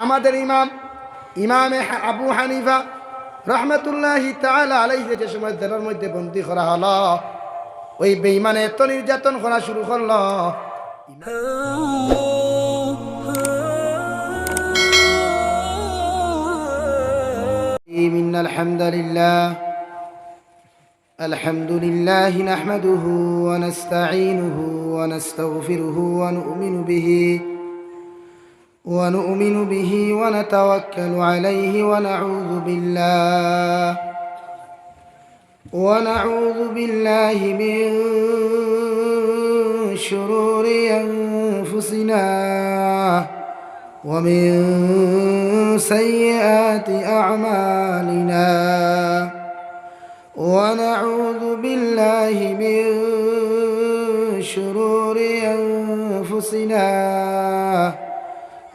আমাদের ইমামে আবু হানিফা রহমতুল্লাহি তাআলা আলাইহি যে সময় জেলের মধ্যে বন্দী করা হলো, ওই বেঈমানে এত নির্যাতন করা শুরু করলো। ইন্নাল হামদালিল্লাহ আলহামদুলিল্লাহি নাহমাদুহু ওয়া নাস্তাঈনুহু ওয়া নাস্তাগফিরুহু ওয়া নু'মিনু বিহি ওয়া নাতাওয়াক্কালু আলাইহি ওয়া নাউযু বিল্লাহি মিন শুরুরি আনফুসিনা ওয়া মিন সাইয়্যাতি আ'মালিনা ونعوذ بالله من شرور أنفسنا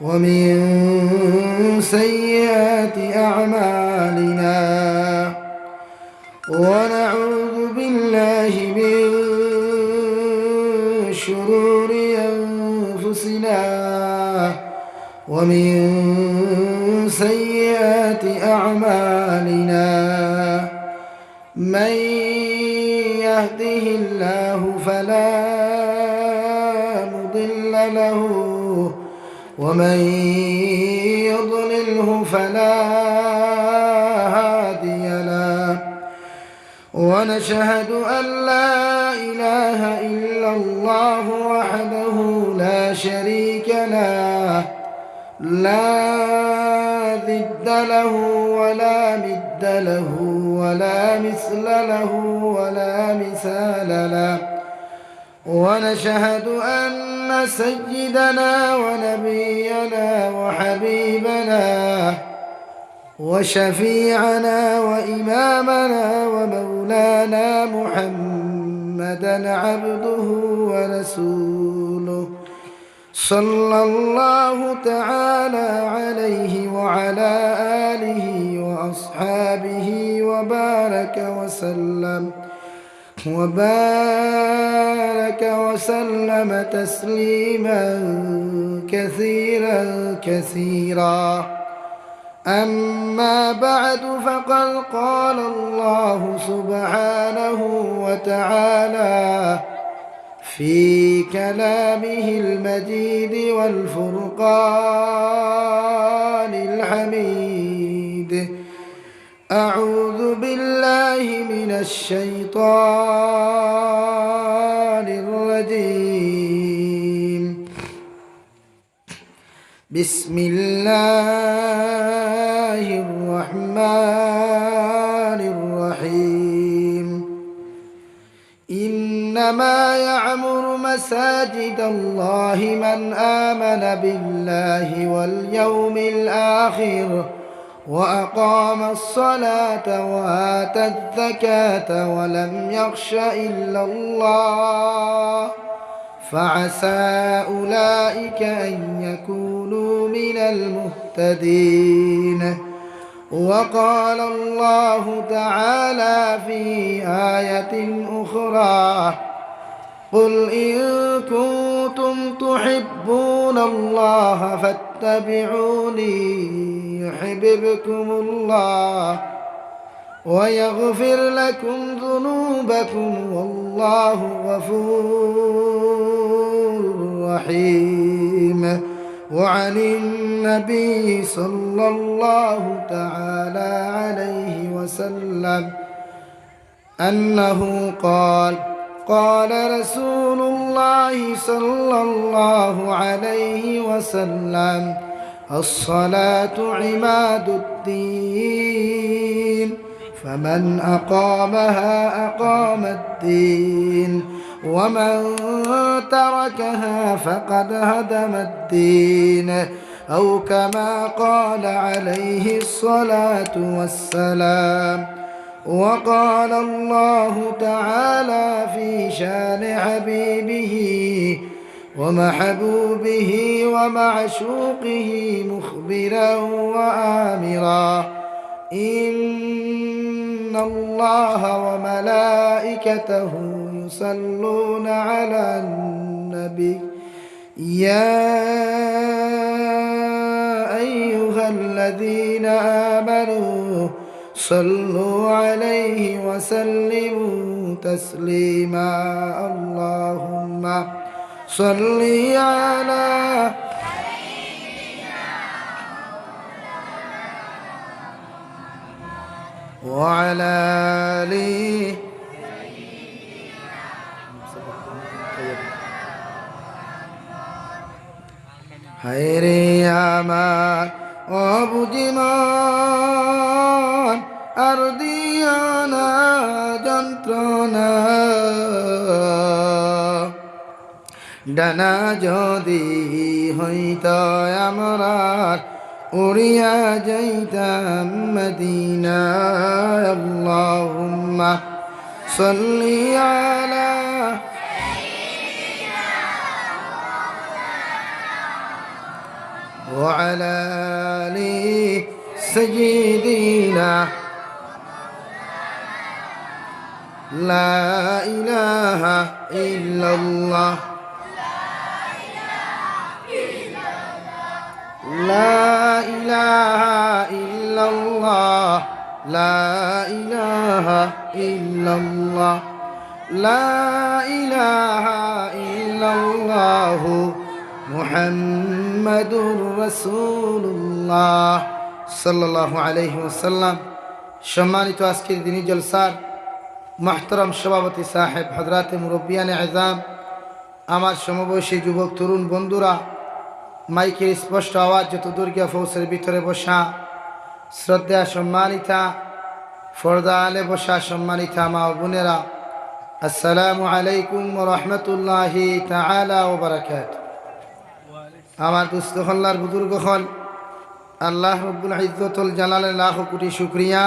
ومن سيئات أعمالنا ونعوذ بالله من شرور أنفسنا ومن سيئات أعمالنا من يهده الله فلا مضل له ومن يضلله فلا هادي له ونشهد أن لا إله إلا الله وحده لا شريك له لا ضد له ولا مد له ولا مثل له ولا مثال له ونشهد أن سيدنا ونبينا وحبيبنا وشفيعنا وإمامنا ومولانا محمدا عبده ورسوله صلى الله تعالى عليه وعلى آله وأصحابه وبارك وسلم تسليما كثيرا أما بعد فقد قال الله سبحانه وتعالى في كلامه المجيد والفرقان الحميد أعوذ بالله من الشيطان الرجيم بسم الله الرحمن الرحيم إنما يعمر مساجد الله من آمن بالله واليوم الآخر وأقام الصلاة وآتى الزكاة ولم يخش إلا الله فعسى أولئك أن يكونوا من المهتدين وقال الله تعالى في آية أخرى قل إن كنتم تحبون الله فاتبعوني يحببكم الله ويغفر لكم ذنوبكم والله غفور رحيم وعن النبي صلى الله تعالى عليه وسلم أنه قال رسول الله صلى الله عليه وسلم الصلاة عماد الدين فمن أقامها أقام الدين ومن تركها فقد هدم الدين أو كما قال عليه الصلاة والسلام وقال الله تعالى في شان حبيبه ومحبوبه ومعشوقه مخبرا وآمرا إن الله وملائكته يصلون على النبي يا أيها الذين آمنوا صلوا عليه وسلموا تسليما اللهم صل على وعلى آله হায়রে আমার অবুঝিমান আর দিয়ানা যন্ত্রণা ডানা যদি হইত আমরার উড়িয়া যাইতাম মদিনা আল্লাহুম্মা সাল্লি আলা وعلى آل سيدنا لا إله إلا الله لا إله إلا الله لا إله إلا الله لا إله إلا الله মুহাম্মাদুর রাসূলুল্লাহ সাল্লাল্লাহু আলাইহি ওয়াসাল্লাম। সম্মানিত আজকের দিনী জলসার মুহতারাম সভাপতি সাহেব, হযরতে মুরব্বিয়ানে আযম, আমার সমবয়সী যুবক তরুণ বন্ধুরা, মাইকের স্পষ্ট আওয়াজ যত দূর গিয়া ফৌসের ভিতরে বসা শ্রদ্ধা সম্মানিতা ফর্দা আলে বসা সম্মানিতা মা ও বোনেরা, আসসালামু আলাইকুম ওয়া রাহমাতুল্লাহি তাআলা ওয়া বারাকাতুহু। আমার দুস্থ হল্লার বুজুর্গ হল আল্লাহ রব্বুল ইজ্জতুল জালালের লাখ কোটি শুকরিয়া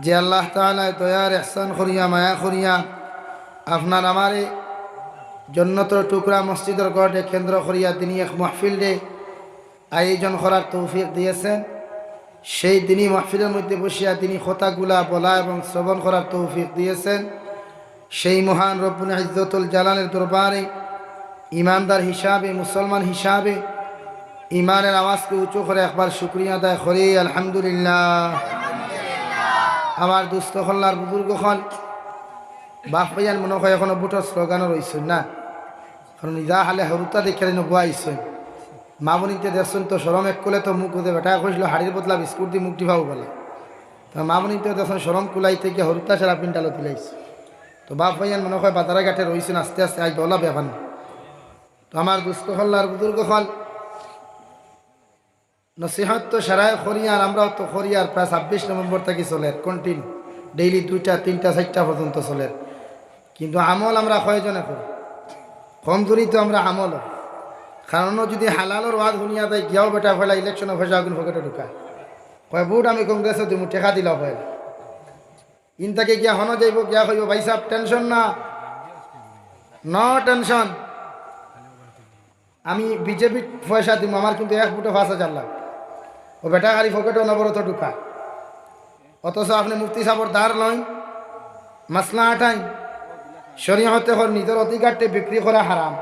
যে আল্লাহ তাআলা দয়ার ইহসান করিয়া মায়া করিয়া আপনার আমারে জন্নতর টুকরা মসজিদের গড়ে কেন্দ্র করিয়া তিনি এক মাহফিল ডে আয়োজন করার তৌফিক দিয়েছেন। সেই দিনই মাহফিলের মধ্যে বসিয়া তিনি কথাগুলা বলা এবং শ্রবণ করার তৌফিক দিয়েছেন। সেই মহান রব্বুল ইজ্জতুল জালালের দরবারে ইমানদার হিসাবে, মুসলমান হিসাবে ইমানের আওয়াজকে উঁচু করে একবার শুকরিয়া আদায় করি আলহামদুলিল্লাহ। আমার দুস্থ হল্লার বুজুর্গ হল বাপ ভাইয়ান মনে হয় এখনো বুটোর স্লোগানও রয়েছেন না, কারণ যা হালে হরুতা দেখে গোয়াইছেন মা বনিতে দেখছেন তো সরম এক কোলে তো মুখ হতে বেটা কইছিল হাড়ির বদলা বিস্কুট দিয়ে মুখটি ভাবো বলে, তো মা বনিতে দেখছেন সরম কুলাইতে গিয়ে হরুতা ছাড়া পিনটালো দিলাইছে। তো বাপ ভাইয়ান মনে হয় বাজারা ঘাটে রয়েছেন, আস্তে আস্তে আজ বলা ব্যাপার না। তো আমার দুস্থ হল্লার বুজুর্গ হল নসিহত তো সারায় খরিয়ার, আমরাও তো খরিয়ার প্রায় 26 নভেম্বর থেকে চলে কন্টিনিউ ডেইলি 2টা 3টা 4টা পর্যন্ত চলে, কিন্তু আমল আমরা কয়জনে করি কমজোরি তো আমরা আমল, কারণ যদি হালালোর ওয়াজ শুনিয়া দেয় গিয়াও বেটা ফেলা ইলেকশনে পয়সা আগুন পকেটে ঢুকায় কয় বুট আমি কংগ্রেসে দিব টেকা দিলাম ফেল ইনতাকে গিয়া হন যাইব গিয়া কইব ভাই সাহেব টেনশন না, নো টেনশন, আমি বিজেপি পয়সা দিব, আমার কিন্তু 1 ফুটে 5,000 লাখ, ও বেটা গাড়ি পকেটে অনবরত ঢুকা। অথচ আপনি মুফতি সাহেবর ধার লইন মাসলা আঠাইন শরীয়তে হল নিজের অধিকারটে বিক্রি করা হারাম,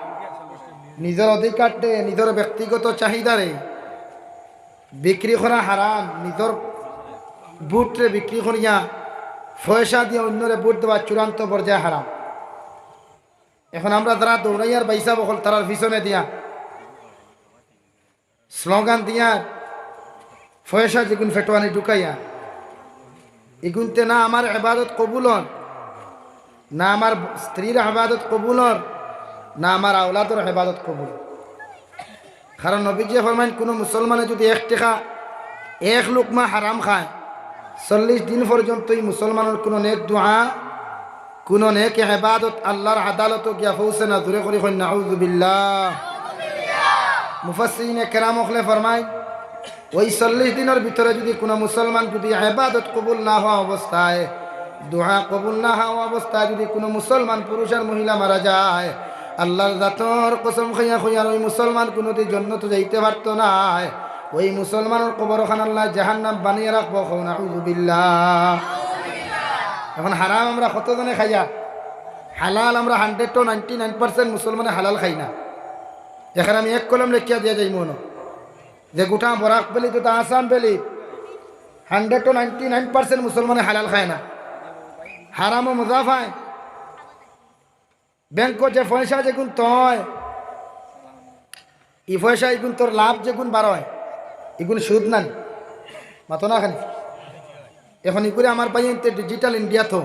নিজের অধিকারটে নিজের ব্যক্তিগত চাহিদারে বিক্রি করা হারাম, নিজের বুটরে বিক্রি করিয়া পয়সা দিয়ে অন্যরে বুট দেওয়া চূড়ান্ত পর্যায়ে হারাম। এখন আমরা যারা দৌড়াইয়ার বাইসা বকল তারার পিছনে দিয়া স্লোগান দিয়া পয়সা যেগুন ফেটোয়ানি ঢুকাইয়া এগুনতে না আমার ইবাদত কবুল হন, না আমার স্ত্রীর ইবাদত কবুল হন, না আমার আওলাদের ইবাদত কবুল। কারণ নবীজি ফরমাইন কোন মুসলমানে যদি 1 টাকা 1 লুকমা হারাম খায় 40 দিন পর্যন্ত এই মুসলমানের কোনো নেক দোয়া কোনো নেক ইবাদত আল্লাহর আদালত গিয়া পৌঁছে না। দূরে করি কই নাউযুবিল্লাহ। মুফাসসিরিনে কেরাম ওখলে ফরমায় ওই 40 দিনের ভিতরে যদি কোনো মুসলমান যদি ইবাদত কবুল না হওয়া অবস্থায়, দোয়া কবুল না হওয়া অবস্থায় যদি কোনো মুসলমান পুরুষ আর মহিলা মারা যায়, আল্লাহর জাতর কসম খাইয়া খাইয়া ওই মুসলমান কোনোদিন জান্নাত যাইতে পারতো না। ওই মুসলমানের কবরখান আল্লাহ জাহান্নাম বানিয়ে রাখবো। নাউযুবিল্লাহ। এখন হারাম আমরা কতজনে খাইয়া, হালাল আমরা 100 to 99% মুসলমানে হালাল খাই না। এখানে আমি 1 কলম লেখিয়া দিয়ে যাই মনে যে গোটা বরাক বেলি তো আসাম বেলি 100 to 99% মুসলমানে হালাল খায় না, হারামও মজা পায়। ব্যাংক যে পয়সা যেগুন তয় ই পয়সা এগুন তোর লাভ যেগুন বার হয় এগুন সুদ নান মাতো না খানি। এখন ইগুলো আমার পাই ডিজিটাল ইন্ডিয়া তো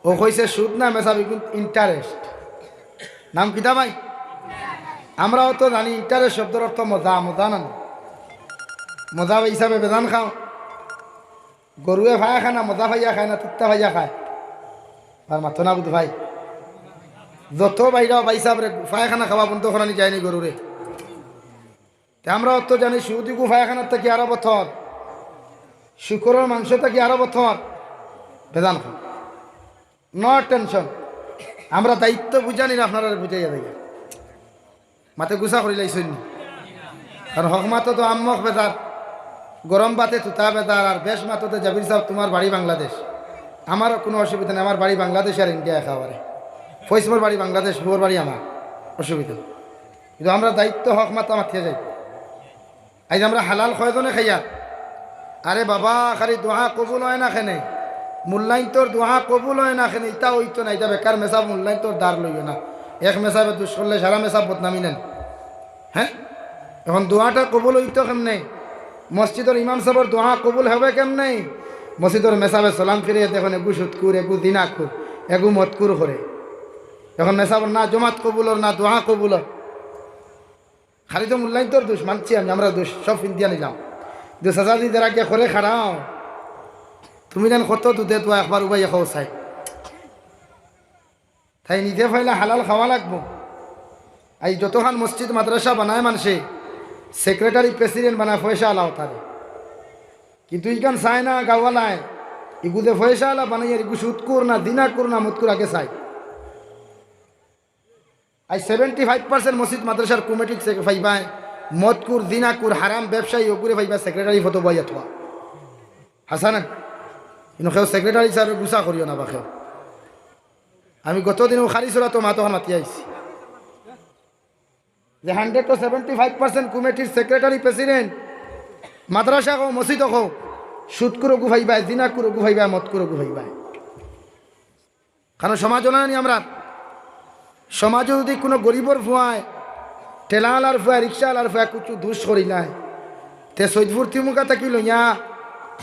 ও কইছে সুদ না মেসাব এগুন ইন্টারেস্ট। নাম কিতা ভাই? আমরাও তো জানি ইন্টারেস্ট শব্দের অর্থ মজা, মজা নান মজা হিসাবে বেদান খাও। গরুয়ে ভাইয়া খায় না, মজা ভাইয়া খায় না, তিত্তা ভাইয়া খায়। আর মাথো না বুধ ভাই, যত বাইরাও ভাই সাহেবরে ফায়খানা খাওয়া বন্ধ করানি যায়নি গরুরে। আমরাও তো জানি সুদিগু ফায়খানার থেকে আরো বছর, শুকরের মাংস থেকে আরো বছর বেদান খাও। নো টেনশন, আমরা দায়িত্ব বুঝানি আপনারা বুঝাইয়া দেখে মাতে গুছা করি লাইছেন। আর হক মাতো তো আম্মক বেদার, গরম বাতে তুতা বেদার, আর বেশ মাতোতে জাবির সাহেব তোমার বাড়ি বাংলাদেশ। আমারও কোনো অসুবিধা নেই, আমার বাড়ি বাংলাদেশ আর ইন্ডিয়া একেবারে। ফৈসমোর বাড়ি বাংলাদেশ, বুয়োর বাড়ি আমার, অসুবিধা। কিন্তু আমরা দায়িত্ব হক মাতা মাথিয়ে যাই। আজ আমরা হালাল কয়জনে খাইয়া, আরে বাবা খালি দোয়া কবুল হয় না খেনে, মূল্যায়ন তোর দোয়া কবুল হয় না খেনে, ইটা হইতো না। এটা বেকার মেসাব মূল্যায়ন তোর দাঁড় লইও না। এক মেসাবে দুষ করলে সারা মেসাব বদনামি নেন। হ্যাঁ, এখন দোয়াটা কবুল হইতো কেমনে? মসজিদের ইমাম সাহেবের দোয়া কবুল হবে কেমনে? মসজিদের মেসাবে সালাম ফিরিয়ে দেখুন এগু সুৎকুর, এগু দিনাকুর, এগু মতকুর করে। এখন মেসাবর না জমাত কবুলর না দোয়া কবুলর, খালি তো মূল্যায়ন তোর দোষ মানছি আমি, আমরা দোষ সব ইন্ডিয়া নিলাম। 2000 দিদের আগে করে খাড়াও তুমি যেন কত দুধে তো একবার উবাই খাও চাই, তাই নিজে ফাইলে হালাল খাওয়া লাগবো। এই যতখান মসজিদ মাদ্রাসা বানায় মানুষে সেক্রেটারি প্রেসিডেন্ট বানায় পয়সা আলাও তারে, কিন্তু ইখান চায় না গাওয়ালায় ইগুদে পয়সা আলা বানাইয়ার ইগু সুৎকুর না দিনাকুর না মতকুর আগে চাই। আই 75% মসজিদ মাদ্রাসার কমিটি ফাইবাই মদকুর দিনাকুর হারাম ব্যবসায়ী ওগুলো ফাইবা সেক্রেটারি ফটো বই অথবা হাসান কিন্তু কেউ সেক্রেটারি হিসাবে গুছা করিও না বা কেউ। আমি গতদিনও খালি চলা তো মাতোখান মাতি আইছি যে 100 to 75% কমিটির সেক্রেটারি প্রেসিডেন্ট মাদ্রাসা কো মসজিদ কো সুৎকুরো গুফাইবাই দিনাকুরো গুফাইবাই মদকুরো গুফাইবাই। কারণ সমাজ জানি আমরা, সমাজে যদি কোনো গরিবর ফুয়ায় ঠেলাওয়ালার ফুয়া রিক্সাওয়ালার ফুয়া কিছু দুষ করি নাই, তে সৈদপুর তিমুকা থাকি লইয়া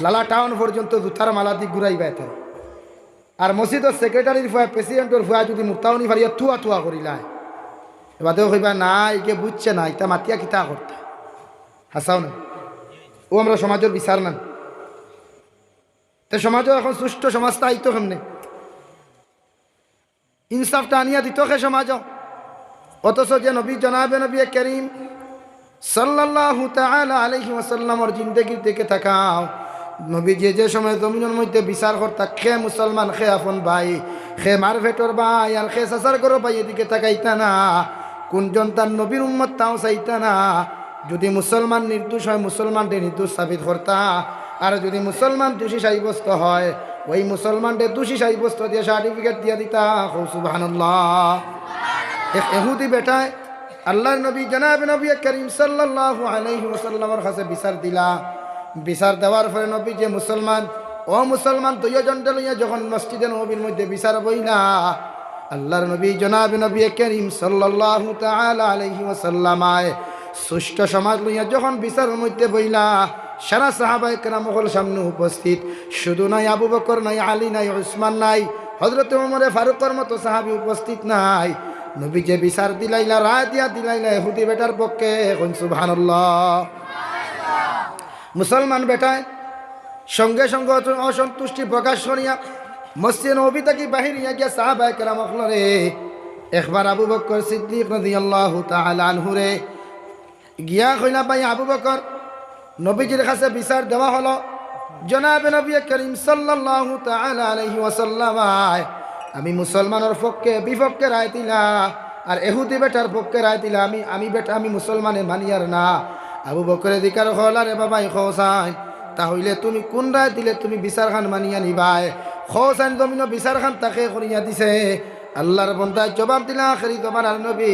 লালা টাউন পর্যন্ত জুতার মালা দি ঘুরাইবাই তাই। আর মসজিদের সেক্রেটারির ফুয়া প্রেসিডেন্টের ফুয়া যদি মুক্তাউনি ফারিয়া থুয়া থুয়া করিলায়, এবারেও কইবা না একে বুঝছে না, ইটা মাতিয়া কিতা করতে হাসাও না। ও আমরা সমাজের বিচার না, তে সমাজও এখন সুষ্ঠু সমাজটা আইতো কেমনে? ইনসাফটা আনিয়া দিত খে সমাজ। অথচ যে নবী জনাবে নবী করিম সাল্লাল্লাহু তাআলা আলাইহি ওয়াসাল্লামের জিন্দেগি থেকে তাকাও, নবী যে সময় জমিনের মধ্যে বিচার করতা, খে মুসলমান খে আপন ভাই, খে মারভেটর ভাই আর খে সাসার করো ভাই, এদিকে তাকাইতা না। কোনজন তার নবীর উম্মত তাও চাইতা না। যদি মুসলমান নির্দোষ হয় মুসলমানকে নির্দোষ সাবিত করতা, আর যদি মুসলমান দোষী সাব্যস্ত হয় ওই মুসলমানকে দোষী সাব্যস্ত দিয়ে সার্টিফিকেট দিয়ে দিতা। সুবহানাল্লাহ। এক ইহুদি বেটায় আল্লাহর নবী জনাবে নবী করিম সাল্লাল্লাহু আলাইহি ওয়াসাল্লামের কাছে বিচার দিলা। বিচার দেওয়ার পরে নবী যে মুসলমান ও মুসলমান দুইজনটা লইয়া যখন মসজিদে নবীর মধ্যে বিচার বইলা, আল্লাহর নবী জনাবে নবী করিম সাল্লাল্লাহু তাআলা আলাইহি ওয়াসাল্লামায় সুষ্ঠ সমাজ লইয়া যখন বিচারের মধ্যে বইলা, সারা সাহাবায়ে কেরাম হল সামনে উপস্থিত। শুধু নাই আবু বকর নাই, আলী নাই, উসমান নাই, হযরত ওমর ফারুকের মতো সাহাবী উপস্থিত নাই। নবী যে বিচার দিলাইলা, রায় দিয়া দিলাইলা ইহুদি বেটার পক্ষে। সুবহানাল্লাহ। মুসলমান বেটায় সঙ্গে সঙ্গে অসন্তুষ্টি প্রকাশ করিয়া মসজিদ নবী থেকে বাহির হইয়া গিয়া সাহাবায়ে কেরাম হলরে একবার আবু বকর সিদ্দিক রাদিয়াল্লাহু তাআলা আনহু রে গিয়া কইলা, ভাই আবু বকর, নবীজির কাছে বিচার দেওয়া হলো, জনাবে নবী করিম সাল্লাল্লাহু তাআলা আলাইহি ওয়াসাল্লাম আমি মুসলমানের পক্ষে বিপক্ষে রায় দিলা, আর ইহুদি বেটার পক্ষে রায় দিলা। আমি বেটা আমি মুসলমানে মানিয়ার না। আবু বকরের দিকার হল, আরে বাবা খোসাইন, তাহলে তুমি কোন রায় দিলে তুমি বিচার খান মানিয়া নিবাই? খোসাইন জমিন বিচার খান তাকে করিয়া দিছে। আল্লাহর বন্দায় জবাব দিলা, আখেরি জবান আর নবী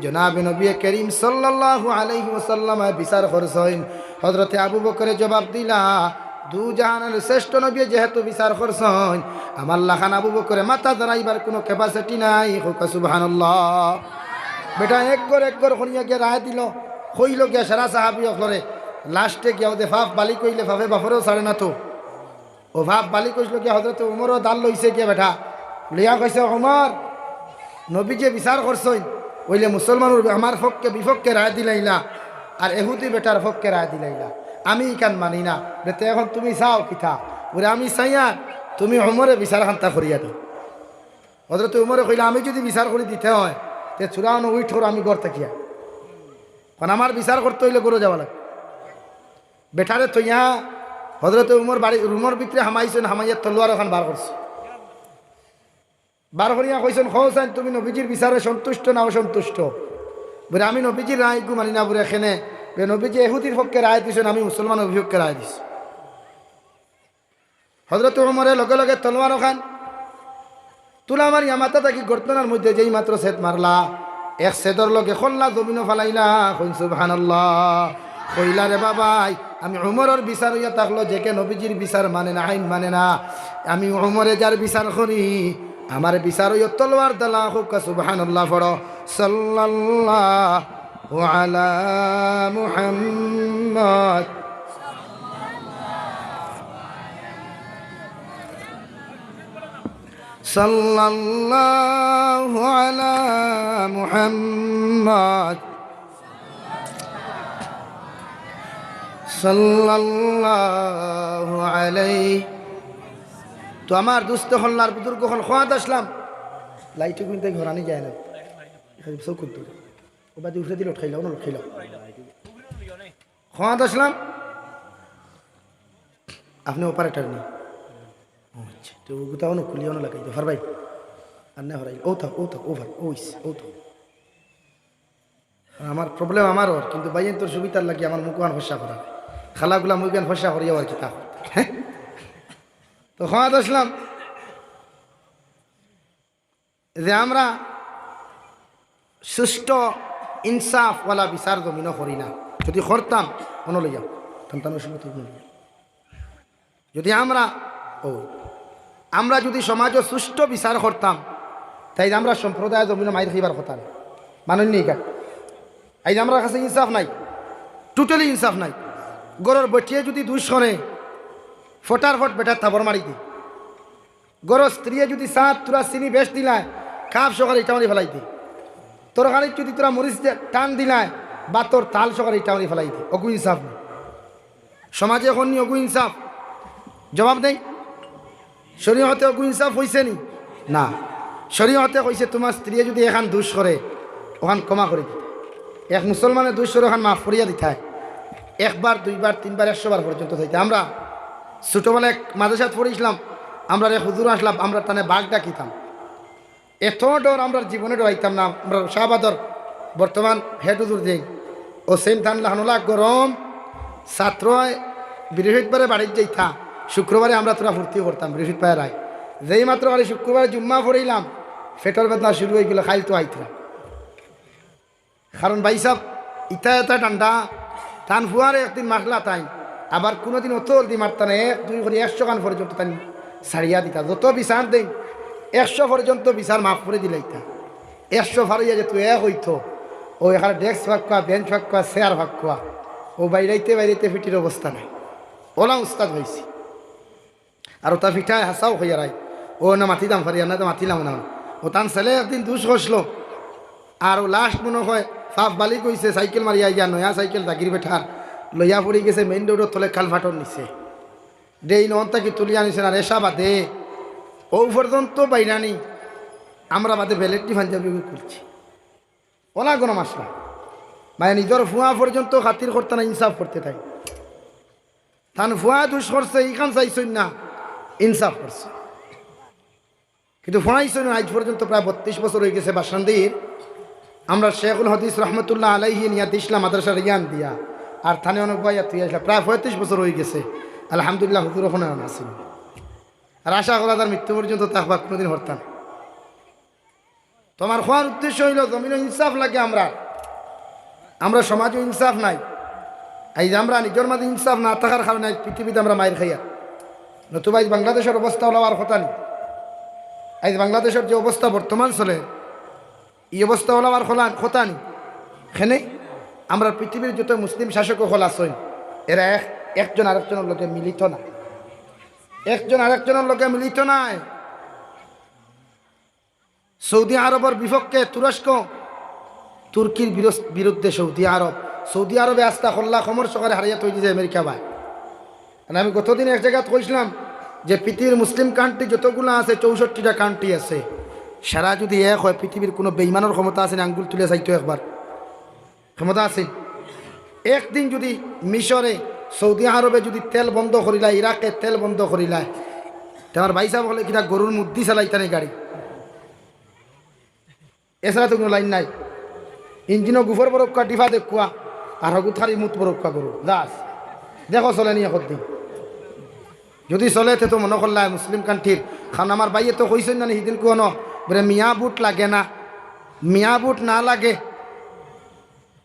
জনাবে নবী করিম সাল্লাল্লাহু আলাইহি ওয়াসাল্লাম বিচার করছেন। হযরতে আবু বকরে জবাব দিলা, দু জাহানের শ্রেষ্ঠ নবী যেহেতু বিচার করছেন, আমার লাখান আবু বকরে মাথা ধরাইবার কোনো ক্যাপাসিটি নাই। হোক সুবহানাল্লাহ। বেটা এক গর খনিয়া গিয়ে রায় দিল, কইল গিয়া সারা সাহাবি অকলরে। লাস্টে গিয়া ওদের ভাব বালি কইলে ভাবে বাপরেও ছাড়ে না তো। ও ভাব বালি কইছিল গিয়া হযরতে উমরও দাল লইছে গিয়া বেটা লিয়া কইছে, উমর নবী যে বিচার করছেন ওইলে মুসলমানের আমার পক্ষে বিপক্ষে রায় দিলাইলা আর এহুদি বেটার পক্ষে রায় দিলাইলা, আমি ইকান মানি না। বেতে এখন তুমি চাও কিতা? বলে আমি চাইয়া তুমি উমরে বিচার খান্তা করিয়া দিও। হযরতে উমরে কইলা, আমি যদি বিচার করে দিতে হয় তে চূড়ানো উইঠ করো আমি গড় থাকিয়া, কারণ আমার বিচার করতে হইলে গড়ে যাওয়া লাগে। বেটারে তো ইয়া হযরতে উমর বাড়ি রুমর ভিতরে হামাইছেন, হামাইয়া তলোয়ার ওখান বার করছে। বার করিয়া কইছেন, হোসেন তুমি নবীজির বিচারে সন্তুষ্ট না অসন্তুষ্ট? বলে আমি নবীজির রায় গু মানি না। বলে এখানে নবীজি এহুদির পক্ষে রায় দিয়েছেন, আমি মুসলমানের বিপক্ষে রায় দিছি। হযরত উমরের লগে লগে তলোয়ার ওখান তুলা মারিয়া মাথা থাকি গর্তনার মধ্যে যেই মাত্র সেত মারলা, এক সেদর লগে খল্লা জমিনও ফালাইলা। কইন সুবহানাল্লাহ। কইলা রে বাবাই, আমি উমরের বিচার হইয়া থাকলো যে কে নবীজির বিচার মানে না, আইন মানে না, আমি উমরে যার বিচার করি আমার বিচার হইয়া তলোয়ার দালা। হোক সুবহানাল্লাহ। পড়ো সাল্লাল্লাহু আলা মুহাম্মদ সাল্লাল্লাহু আলা মুহাম্মদ সাল্লাল্লাহু আলাইহি। তো আমার দুস্থ হল্লার বুজুর্গ হল খোয়াদ আসলাম, লাইটে কিন্তু ঘোরানি যায় না, চৌকুর দূরে ও বাদি উঠে দিল, খাইলাও না খাইলাও। খোয়াদ আসলাম, আপনি অপারেটার নেই। আচ্ছা, তো গোটাও না খুলিও না লাগাই ফার ভাই আর না হরাই ও থাক ওভার ওইস ও তো আমার প্রবলেম আমারও, কিন্তু বাইন তোর সুবিধার লাগে আমার মুখান ফসা করা খালাগুলা মুখান ফসা করিয়া আর কি তা। হ্যাঁ, তো খোয়াদ আসলাম যে আমরা সুষ্ঠু ইনসাফওয়ালা বিচার জমিন করি না। যদি করতাম মনে লইয়া সন্তান যদি আমরা যদি সমাজে সুষ্ঠু বিচার করতাম, তাই আমরা সম্প্রদায় জমিন মাইর খাইবার কথা না। মানেন নি কা? এই আমরা কাছে ইনসাফ নাই, টোটালি ইনসাফ নাই। গরর বটিয়ে যদি দুষ করে ফটার ফট বেটার থাবর মারি দি, গরর স্ত্রী যদি সাত তোরা চিনি বেশ দিলায় কাপ সকালে ইটা মারি ফেলাই দি, তোর গাড়ির যদি তোরা মরিচ টান দিলায় বা তোর তাল সকালে ইটা মারি ফেলাই দি। অগু ইনসাফ নেই সমাজে, এখন নি অগু ইনসাফ? জবাব নেই। শরীয়তে অগু ইনসাফ হয়েছে নি? না। শরীয়তে কইছে তোমার স্ত্রী যদি এখান দুষ করে ওখান ক্ষমা করে দিতে, এক মুসলমানের দুষ করে ওখান মাফ করিয়া দিতে হয়। একবার দুইবার তিনবার 100 বার পর্যন্ত থাকতে। আমরা ছোটোবেলায় মাদ্রাসাত পড়েছিলাম, আমরা রে হুজুর আসলাম, আমরা তানে বাঘ ডাকিতাম। এত ডর আমরা জীবনে ডরাইতাম না। আমরা শাহবাদর বর্তমান হেড হুজুর দিই ও সেম থান লাহানুল্লাহ গরম ছাত্র বৃহস্পতিবারে বাড়ির যাইতা, শুক্রবারে আমরা তোরা ফুর্তি করতাম বৃহস্পতিবার রায়। যেই মাত্র বাড়ি শুক্রবারে জুম্মা পড়িলাম ফেটর বেদনা শুরু হয়ে গেল, খাইল তো আইতরা। কারণ ভাই সাহ ইটা এটা ঠান্ডা টান ফুয়ারে একদিন মারলা তাই, আবার কোনোদিন অত দি মারতা না, 1 2 করে 100 গান পর্যন্ত তাই ছাড়িয়া দিতা। যত বিচার দেই 100 পর্যন্ত বিচার মাফ করে দিলাইতা। 100 ফারিয়া যে তুই হইতো ও এখানে ডেস্ক ফাঁকুয়া, বেঞ্চ ফাঁকুয়া, চেয়ার ফাঁকুয়া, ও বাইরেতে ফিটির অবস্থা নাই। ওলা উস্তাদ হয়েছি আর ওটা ফিঠায় হাসাও হইয়া রাই ও না মাতিলাম ফারিয়া না তো মাতিলাম না। ও তান ছেলে একদিন দুষ কষলো আর ও লাস্ট মনে হয় সাফ বালি কইছে, সাইকেল মারিয়া ইয়া নয়া সাইকেল জাগির বেঠার লইয়া পড়ি গেছে মেইন রোডের তলে খাল ফাটর নিছে। দেই নটা কি তুলিয়া নিছে না রেশা বাদে ও পর্যন্ত বাইরানি আমরা বাদে ভ্যালেটটি পাঞ্জাবি করছি। ওলা কোনো মাসলা মানে নিজের ফুয়া পর্যন্ত খাতির করতে না, ইনসাফ করতে তাই। তান ফুয়া দুষ করছে ইখান চাইছই না, ইনসাফ করছে। কিন্তু ফোনাইছই না আজ পর্যন্ত প্রায় 32 বছর হয়ে গেছে বাসান্দির। আমরা শেখুল হাদিস রহমতুল্লাহ আলাইহি নিয়া দিসলাম মাদ্রাসা রিয়ান দিয়া, আর থানে অনেক ভাইয়া তুই আসলাম, প্রায় 35 বছর হয়ে গেছে। আলহামদুলিল্লাহ হুজুর ওখানে আসেন আর আশা করা তার মৃত্যু পর্যন্ত তাকবা কোনোদিন হরতাম। তো তোমার হওয়ার উদ্দেশ্য হইল জমিনে ইনসাফ লাগে। আমরা সমাজে ইনসাফ নাই। এই যে আমরা নিজের মাঝে ইনসাফ না থাকার কারণে পৃথিবীতে আমরা মায়ের খাইয়া, নতুবা এই বাংলাদেশের অবস্থা হলো আর কথা নেই। এই বাংলাদেশের যে অবস্থা বর্তমান চলে, এই অবস্থা হলো আর কথা নেই। এখানে আমরা পৃথিবীর যত মুসলিম শাসক হল আসেন, এরা একজন আরেকজনের লোকে মিলিত না, একজন আরেকজনের লোকে মিলিত নাই। সৌদি আরবের বিপক্ষে তুরস্ক, তুর্কির বিরুদ্ধে সৌদি আরবে আস্থা খোল্লা খমর সকালে হারিয়ে তৈরি যে আমেরিকা ভাই। আমি গতদিন এক জায়গায় কইছিলাম যে পৃথিবীর মুসলিম কান্ট্রি যতগুলো আছে 64টা কান্ট্রি আছে, সারা যদি এক হয় পৃথিবীর কোনো বেইমানের ক্ষমতা আছে না? আঙ্গুল তুলে চাইতো একবার ক্ষমতা আছে? একদিন যদি মিশরে, সৌদি আরবে যদি তেল বন্ধ করিলায়, ইরাকে তেল বন্ধ করিলায়, তোমার ভাই সাহেব বলে কিনা গরুর মুদ্দি চালাইতানে গাড়ি, এছাড়া তো কোনো লাইন নাই। ইঞ্জিনও গুফর বরক্কা ডিফা দেখুয়া আর হগুত খারি মুত বরক্কা গরু দাস দেখো চলে নিয়ে দিন যদি চলে তো মনে করলাম মুসলিম কান্ট্রির। কারণ আমার ভাইয়ে তো কইছেন না সেদিন কোনো বলে মিয়া বুট লাগে না, মিয়া বুট না লাগে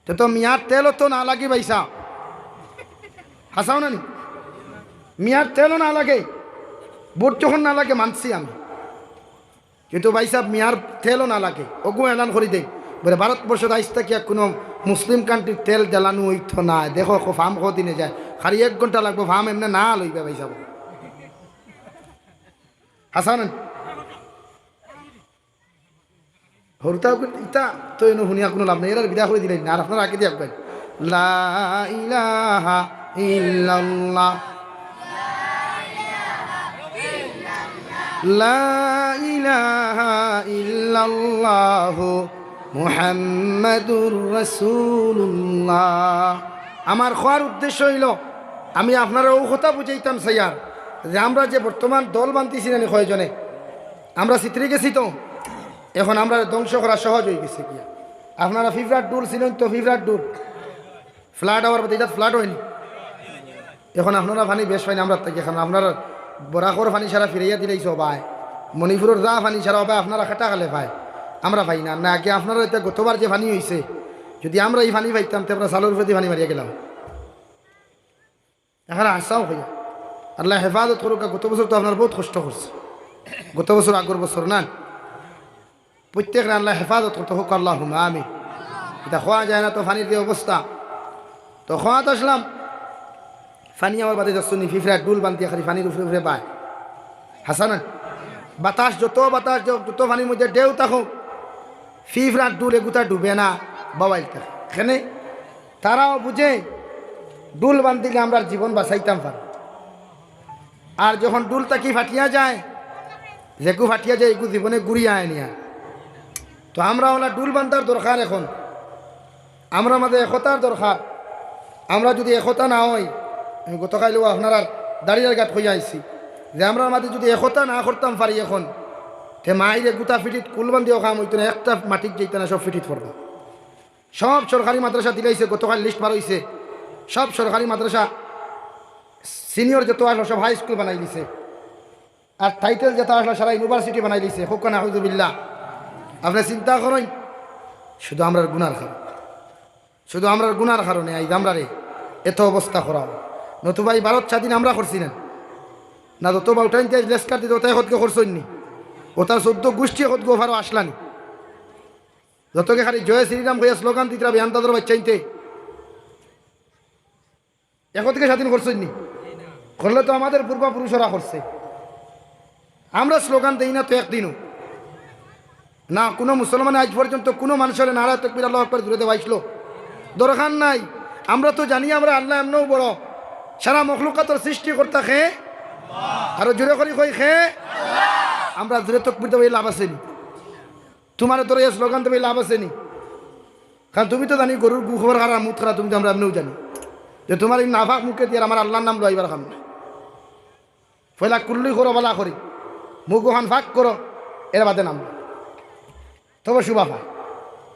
তো মিয়ার তেলও তো না লাগে ভাইসা, হাসাও না নি? মিয়ার তেলও না লাগে, বুট যখন না লাগে মানছি আমি, কিন্তু ভাই সাহেব মিয়ার তেলও না লাগে। ওগু এলান করে দেয় বলে ভারতবর্ষের আইসটা কি কোনো মুসলিম কান্ট্রির তেল জ্বালানো হইতো না। দেখো ফার্ম কদিনে যায়, খালি 1 ঘন্টা লাগবে ফার্ম এমনি না লইবে ভাই সাহেব, হাসান হরুতা ইতা তো এনে শুনিয়া কোনো লাভ নেই। এরা বিদা করে দিলেন না, আর আপনারা আগে দিয়ে আসবেন লা ইলাহা ইল্লাল্লাহ লা ইলাহা ইল্লাল্লাহু মুহাম্মাদুর রাসূলুল্লাহ। আমার খাওয়ার উদ্দেশ্য হইল আমি আপনারা ও কথা বুঝাইতাম স্যার যে আমরা যে বর্তমান দল বানতেছি না কয়জনে, আমরা চিত্রে গেছি তো এখন আমরা ধ্বংস করা সহজ হয়ে গেছে। কি আপনারা ফিভরাট ডুল ছিলেন তো, ফিভরাট ডুল ফ্ল্যাট হওয়ার পর এটা ফ্ল্যাট হয়নি। এখন আপনারা পানি বেশ পাইনি আমরা থেকে, এখন আপনারা বরাকর পানি সারা ফিরাইয়া দিলেই সবাই, মণিপুরের যা পানি সারা হবে আপনারা খাটা খালে পায়, আমরা পাই না। না আগে আপনারা এটা গতবার যে পানি হয়েছে, যদি আমরা এই পানি পাইতাম তো আমরা সালোর প্রতি পানি মারিয়া গেলাম। এখন আশাও হইয়া আল্লাহ হেফাজত করুক। গত বছর তো আপনার বহুত কষ্ট করছে, গত বছর আগর বছর না, প্রত্যেক আল্লাহ হেফাজত করতে হোক আল্লাহ আমি। এটা খাওয়া যায় না তো পানির যে অবস্থা, তো খাওয়াতে আসলাম পানি আমার বাদে যাচ্ছ নি, ফিফরা ডুল বান্ধিয়া খালি পানির উপরে উপরে পায়। হাসানা বাতাস যত পানির মধ্যে ঢেউ থাকুক, ফিফরা ডুল এগুতা ডুবে না বাবাইল থাকে। এখানে তারাও বুঝে ডুল বান্ধিলে আমরা জীবন বাঁচাইতাম পারি। আর যখন ডুল তাকি ফাটিয়া যায়, যেকু ফাটিয়া যায় এগু জীবনে গুড়িয়া আনিয়া, তো আমরা ওলা ডুল বান্ধার দরকার। এখন আমরা আমাদের একতার দরকার। আমরা যদি একতা না হই, আমি গতকালও আপনারা দাঁড়িয়ে গাত হইয়া আইছি যে আমরা আমাদের যদি একতা না করতাম পারি এখন, তে মাইরে গুতা ফিটিত কুলবান্দিও কাম হইতো না, একটা মাটিক যেত না, সব ফিটিত পড়বো। সব সরকারি মাদ্রাসা দিলাইছে, গতকাল লিস্ট বার হয়েছে, সব সরকারি মাদ্রাসা সিনিয়র যত আসলো সব হাই স্কুল বানাই দিছে, আর টাইটেল যেটা আসলো সারা ইউনিভার্সিটি বানাই দিছে। হোকান আহুজুবিল্লাহ। আপনি চিন্তা করেন, শুধু আমরা গুনার কারণ, শুধু আমরা গুনার কারণে এই আমরা রে এত অবস্থা করাও। নতুবা এই ভারত স্বাধীন আমরা করছি না, যতবা ওটাই লেসকার দিতে ওটাই হতকে করছনি, ওটার 14 গোষ্ঠী হতকে ওভারও আসলানি, যতকে খালি জয় শ্রীরাম হইয়া স্লোগান দিতে হবে আন্তাদের বাচ্চাইতে এখন থেকে স্বাধীন করছনি। করলে তো আমাদের পূর্বপুরুষরা করছে, আমরা স্লোগান দিই না তো একদিনও না। কোনো মুসলমান আজ পর্যন্ত কোনো মানুষের নারা তকবির আল্লাহু আকবার জুড়ে দেওয়াইছিল, দরকার নাই। আমরা তো জানি আমরা আল্লাহ এমনও বড়, সারা মখলুকাতের সৃষ্টিকর্তা খে, আরো জোরে করি কই খে। আমরা জোরে তকবির দেবে লাভ আসেনি, তোমার তোর এই স্লোগান দেবে লাভ আসেনি। কারণ তুমি তো জানি গরুর গু খবর খারা মুখ খারা, তুমি তো আমরা এমনিও জানি যে তোমার এই নাফাক মুখে দিয়ে আমার আল্লাহর নাম লইবার খাম না। ফয়লা কুল্লি করো বলা করি, মুখ ওখান ফাঁক করো, এর বাদে নাম তবে শুভা পায়।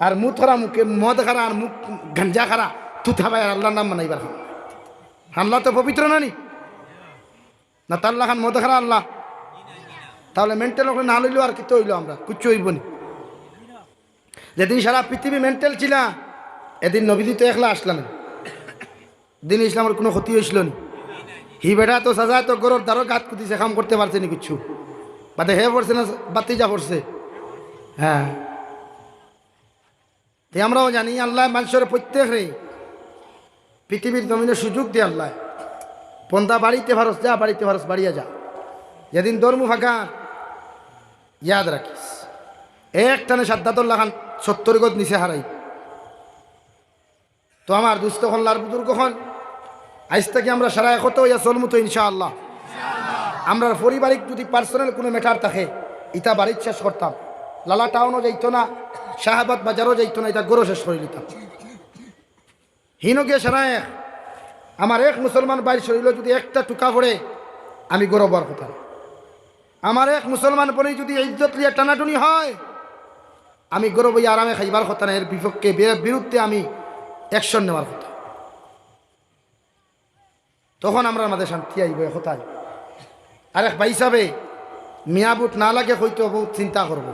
আর মুখ খারা মুখে মদ খারা আর মুখ গাঞ্জা খারা তুথা পায়, আর আল্লাহর নাম মানাইবার খাম। আল্লাহ তো পবিত্র না তাল্লা খান মদ খারা আল্লাহ, তাহলে মেন্টাল ওখানে না লইলেও আর কি তো হইলো আমরা কুচ্ছু হইব নি। যেদিন সারা পৃথিবী মেন্টাল ছিল এদিন নবীজি তো একলা আসলাম, দিন ইসলামের কোনো ক্ষতি হয়েছিল না। হি বেটা তো সাজা তো গরুর দ্বারও গাত কুতিছে, কাম করতে পারছে না কিচ্ছু, বাদে হে পড়ছে না বাতি যা পড়ছে। হ্যাঁ, আমরাও জানি আল্লাহ মানুষের প্রত্যেকেরই পৃথিবীর জমিনে সুযোগ দিয়ে আল্লাহ পন্থা বাড়িতে ভারস যা, বাড়িতে ভারস বাড়িয়া যা। যেদিন ধর্ম ফাঁকা ইয়াদ রাখিস, একটানে সাদ্দাতুল্লাহ খান 70 গজ নিচে হারাই। তো আমার দুস্থ হল্লার বুজুর্গ হন, আজ থেকে আমরা সারা একত ইয়া চলমু তো ইনশাআল্লাহ। আমরা পারিবারিক যদি পার্সোনাল কোনো ম্যাটার থাকে ইটা বাড়ির শেষ করতাম, লালা টাউনও যাইতো না, শাহাবাদ বাজারও যাইতো না, এটা গরো শেষ করে নিতাম। হিনকে সারা এক আমার এক মুসলমান বাইর শরীর যদি একটা টুকা পড়ে আমি গৌরবার কথা। আমার এক মুসলমান পরে যদি ইজ্জত লিয়া টানাটুনি হয় আমি গৌরব আরামে খাইবার কথা না, এর বিপক্ষে বিরুদ্ধে আমি অ্যাকশন নেওয়ার কথা। তখন আমরা আমাদের শান্তি আইব কোথায়। আর এক ভাই হিসাবে মিয়াবুট না লাগে হইতো বহুত চিন্তা করব।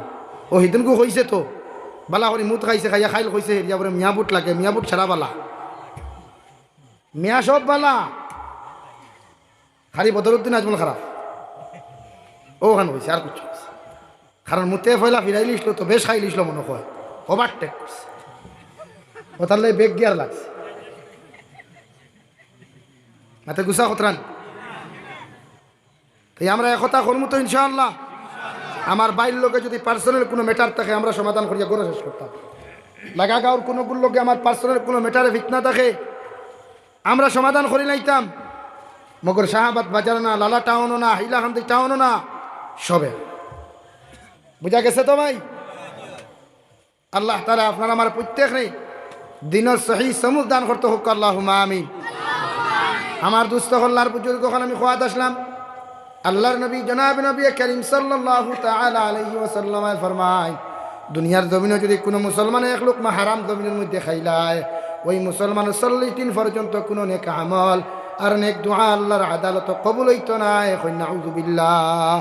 ও হিদিনকু হয়েছে তো বালা করে মুত খাইছে, খাইয়া খাইল হয়েছে ইয়া বলে মিয়াবুট লাগে, মিয়াবুট ছাড়া বালা, মিয়া সব বালা, খালি বদরুদ্দিন আজমল খারাপ ওখানে হয়েছে আর কিছু। কারণ মুতে ফয়লা ফিরাই লিসলো তো বেশ খাই লিসলো মনে হয়, ওভারটেক করছে, ও তাহলে বেগ গিয়ার লাগছে মাতে গুসা খতরান। তাই আমরা একথা করবো তো ইনশাআল্লাহ। আমার বাইরের লোকে যদি পার্সোনাল কোনো ম্যাটার থাকে আমরা সমাধান করিয়া করে শেষ করতাম। লাগা গাঁর কোনো লোকে আমার পার্সোনাল কোনো ম্যাটারে ফিতনা থাকে আমরা সমাধান করে নাইতাম। মগর শাহাবাদ বাজার না, লালা টাউনও না, হাইলাকান্দি টাউনও না, সবে বুঝা গেছে তো ভাই। আল্লাহ তাআলা আপনার আমার প্রত্যেক দিনের সহি সমুখ দান করতে হোক, আল্লাহুম্মা আমিন। আমার দুস্থ হল্লার বুজুর্গ যখন আমি খোয়াদ আসলাম, আল্লাহর নবী জনাব নবী করিম সাল্লাল্লাহু তাআলা আলাইহি ওয়াসাল্লাম ফরমায়, দুনিয়ার জমিনে যদি কোনো মুসলমান এক লোকমা হারাম জমিনের মধ্যে খাইলায়, ওই মুসলমান 40 দিন পর্যন্ত কোনো নেক আমল আর নেক দোয়া আল্লাহর আদালত কবুল হইতো না। এখন নাউযুবিল্লাহ।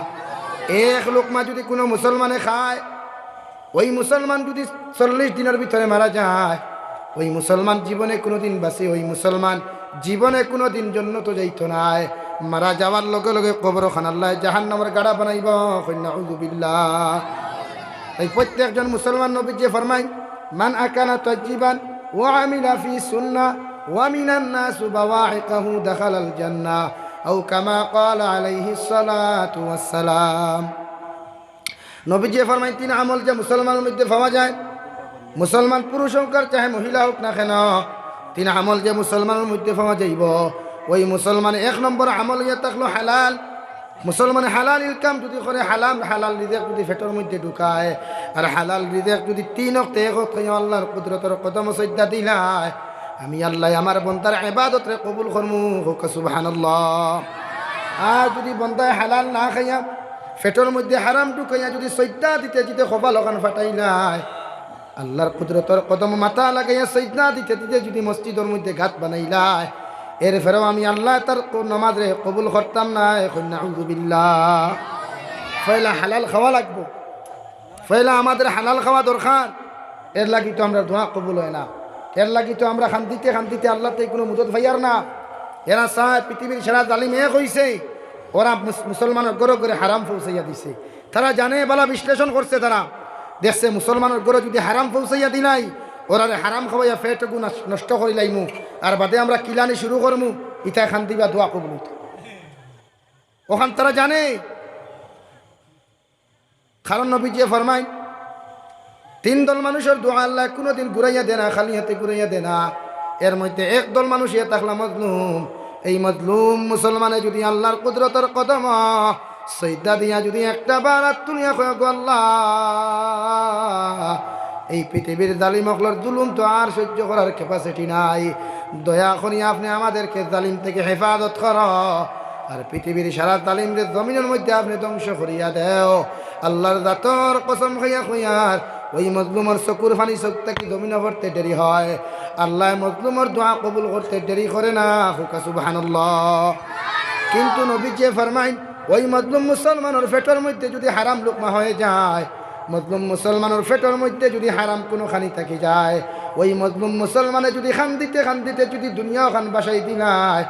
এক লোকমা যদি কোনো মুসলমানে খায়, ওই মুসলমান যদি 40 দিনের ভিতরে মারা যায়, ওই মুসলমান জীবনে কোনো দিন বাঁচে, ওই মুসলমান জীবনে কোনো দিন জন্য তো যাইতো না। মারা যাওয়ার লগে লগে কবরখান আল্লাহ জাহান্নামের গাড়া বানাইব। নাউযুবিল্লাহ। তাই প্রত্যেকজন মুসলমান নবী যে ফরমাই, মান আকানা তাজ্জিবান ওয়া আমিলা ফি সুন্নাহ ওয়া মিনান নাস বাওয়াইকাহু দাখালাল জান্নাহ আও কামা ক্বালা আলাইহিস সালাতু ওয়াস সালাম। নবী যে ফরমাই 3 আমল যে মুসলমানের মধ্যে পাওয়া যায়, মুসলমান পুরুষ হোক আর চাহে মহিলা হোক না কেন, 3 আমল যে মুসলমানের মধ্যে পাওয়া যাইব, ওই মুসলমান 1 নম্বর আমল ইয়া থাকলো হালাল। মুসলমান হালাল ইনকাম যদি করে, হালাল রিজেক যদি পেটের মধ্যে ঢুকায়, আর হালাল রিজেক যদি 3 ওয়াক্ত এক ওয়াক্ত আল্লাহর কুদরতের কদম সজ্জা দিলাই, আমি আল্লাহ আমার বন্দার ইবাদত রে কবুল করমু, হোক সুবহানাল্লাহ। আর যদি বন্দায় হালাল না খাইয়া পেটের মধ্যে হারাম ঢুকাইয়া যদি সজ্জা দিতে দিতে কপাল ওখান ফাটাইলাই, আল্লাহর কুদরতের কদম মাথা লাগাইয়া সজ্জা দিতে দিতে যদি মসজিদের মধ্যে ঘাত বানাইলাই, এর ফেরাও আমি আল্লাহ তার নামাজ রে কবুল করতাম না। এখন নাউযুবিল্লাহ। পয়লা হালাল খাওয়া লাগবো, পয়লা আমাদের হালাল খাওয়া দরকার। এর লাগি তো আমরা দোয়া কবুল হয় না, এর লাগি তো আমরা শান্তিতে শান্তিতে আল্লাহ থেকে কোনো মুদত ভাইয়ার না। এরা চায় পৃথিবীর সেরা জালিম এক হয়েছে, ওরা মুসলমানের গড়ে গড়ে হারাম পৌঁছাইয়া দিছে। তারা জানে বালা বিশ্লেষণ করছে, তারা দেখছে মুসলমানের গড়ে যদি হারাম পৌঁছাইয়া দি নাই, ওরা হারাম খাওয়াইয়া ফেটগু নষ্ট করে লাইমু, আর বাদে আমরা কিলানি শুরু করমু, ইটা খান দিবা দোয়া কবুল হইতো। ওখান তারা জানে। কারণ নবী যে ফরমাই, 3 দল মানুষের দোয়া আল্লাহ কোনোদিন ঘুরাইয়া দেয় না, খালি হাতে ঘুরাইয়া দেয় না। এর মধ্যে 1 দল মানুষ ইয়ে থাকলা মজলুম। এই মজলুম মুসলমানে যদি আল্লাহর কুদরতের কদম সৈদা দিয়া যদি একটা বার তুলিয়া কয়, আল্লাহ এই পৃথিবীর জালিম অকলর জুলুম তো আর সহ্য করার ক্যাপাসিটি নাই, দয়া করি আপনি আমাদেরকে জালিম থেকে হেফাজত কর, আর পৃথিবীর সারা জালিমদের জমিনের মধ্যে আপনি ধ্বংস করিয়া দেও। আল্লাহর জাতর কসম খাইয়া কইয়ার ওই মজলুমের চকুর ফানি চোখটা কি জমিনে পড়তে দেরি হয়, আল্লাহ মজলুমের দোয়া কবুল করতে দেরি করে না। হুকা সুবহানাল্লাহ। কিন্তু নবী যে ফরমাইন, ওই মজলুম মুসলমানের পেটের মধ্যে যদি হারাম লুকমা হয়ে যায়, মজলুম মুসলমানের পেটের মধ্যে যদি হারাম কোনো খানি থাকি যায়, ওই মজলুম মুসলমানে যদি খান দিতে যদি দুনিয়াও খান বাসাই দিলায়,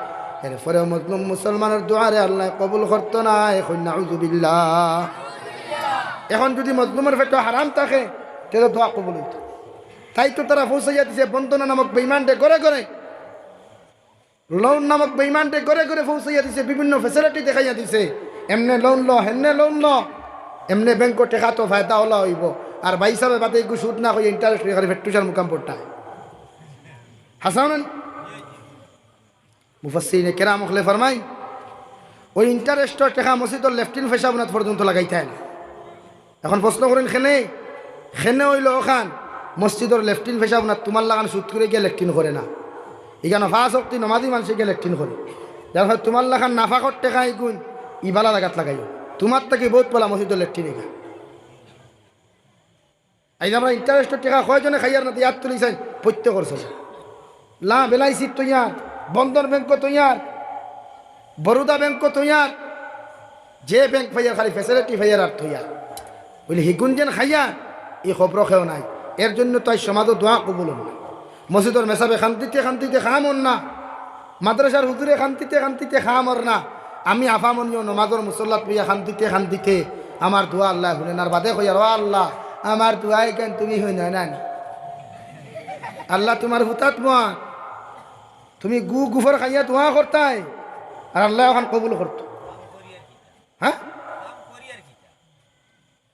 এরপরে মজলুম মুসলমানের দোয়ারে আল্লাহ কবুল করতো না। এখন নাউযুবিল্লাহ। এখন যদি মজলুমের পেটে হারাম থাকে তাহলে দোয়া কবুল হইতো। তাই তো তারা পৌঁছাইয়া দিছে বন্দনা নামক বেঈমানটে করে করে, লোন নামক বেঈমানটে করে করে পৌঁছাইয়া দিছে, বিভিন্ন ফ্যাসিলিটি দেখাইয়া দিছে। এমনে লোন ল, হেমনে লোন ল, এমনি ব্যাংক টেকা তো ফায়দা হলা হইব, আর ভাই সাহেব বাদে একটু সুদ না হয়ে ইন্টারেস্ট করে ফেটুসার মুকাম পড়তা হাসান মুফাসসিরিনে কেরাম হলে ফরমাই, ওই ইন্টারেস্টের টেকা মসজিদের লেফটিন ফেসাবনাথ পর্যন্ত লাগাইতে না। এখন প্রশ্ন করেন খেনে হইল ওখান মসজিদের লেফটিন ফেসাবনাথ তোমার লাগান সুদ করে গিয়ে লেফটিন করে না, এখানে ফাঁস শক্তি নমাজি মানুষে গিয়ে লেফটিন করে। যার ফলে তোমার লাগান নাফাকর টেকা গুণ ইবালা লাগাত লাগাই, তোমার থেকে বহুত বলা মসজিদের লেফটিন এগা। এই আমরা ইন্টারেস্টের টেকা কয়জনে খাইয়ার না ইয়াদ তুলিছেন প্রত্যেক করছে লা বেলাইসি তৈয়ার, বন্ধন ব্যাংক তৈয়ার, বরোদা ব্যাংক তৈয়ার, যে ব্যাংক ফাইয়ার খালি ফেসিলিটি ফাইয়ার আর তৈয়ার বলি হিগুন যেন খাইয়া এই খবর খেও নাই। এর জন্য তাই সমাজও দোয়া কবুল না, মসজিদের মেসাবে খান্তিতে খামর না, মাদ্রাসার হুজুরে খান্তিতে খামর না। আমি আফামনীয় নমাজর মুসল্লাত পেয়ে খান্তিতে আমার দোয়া আল্লাহ শুনেন। আর বাদে কইয়ার ও আল্লাহ আমার দোয়াই কেন তুমি হই না আল্লাহ তোমার হুতাত মা তুমি গুফর খাইয়া দোয়া করতাই, আর আল্লাহ এখন কবুল করতো। হ্যাঁ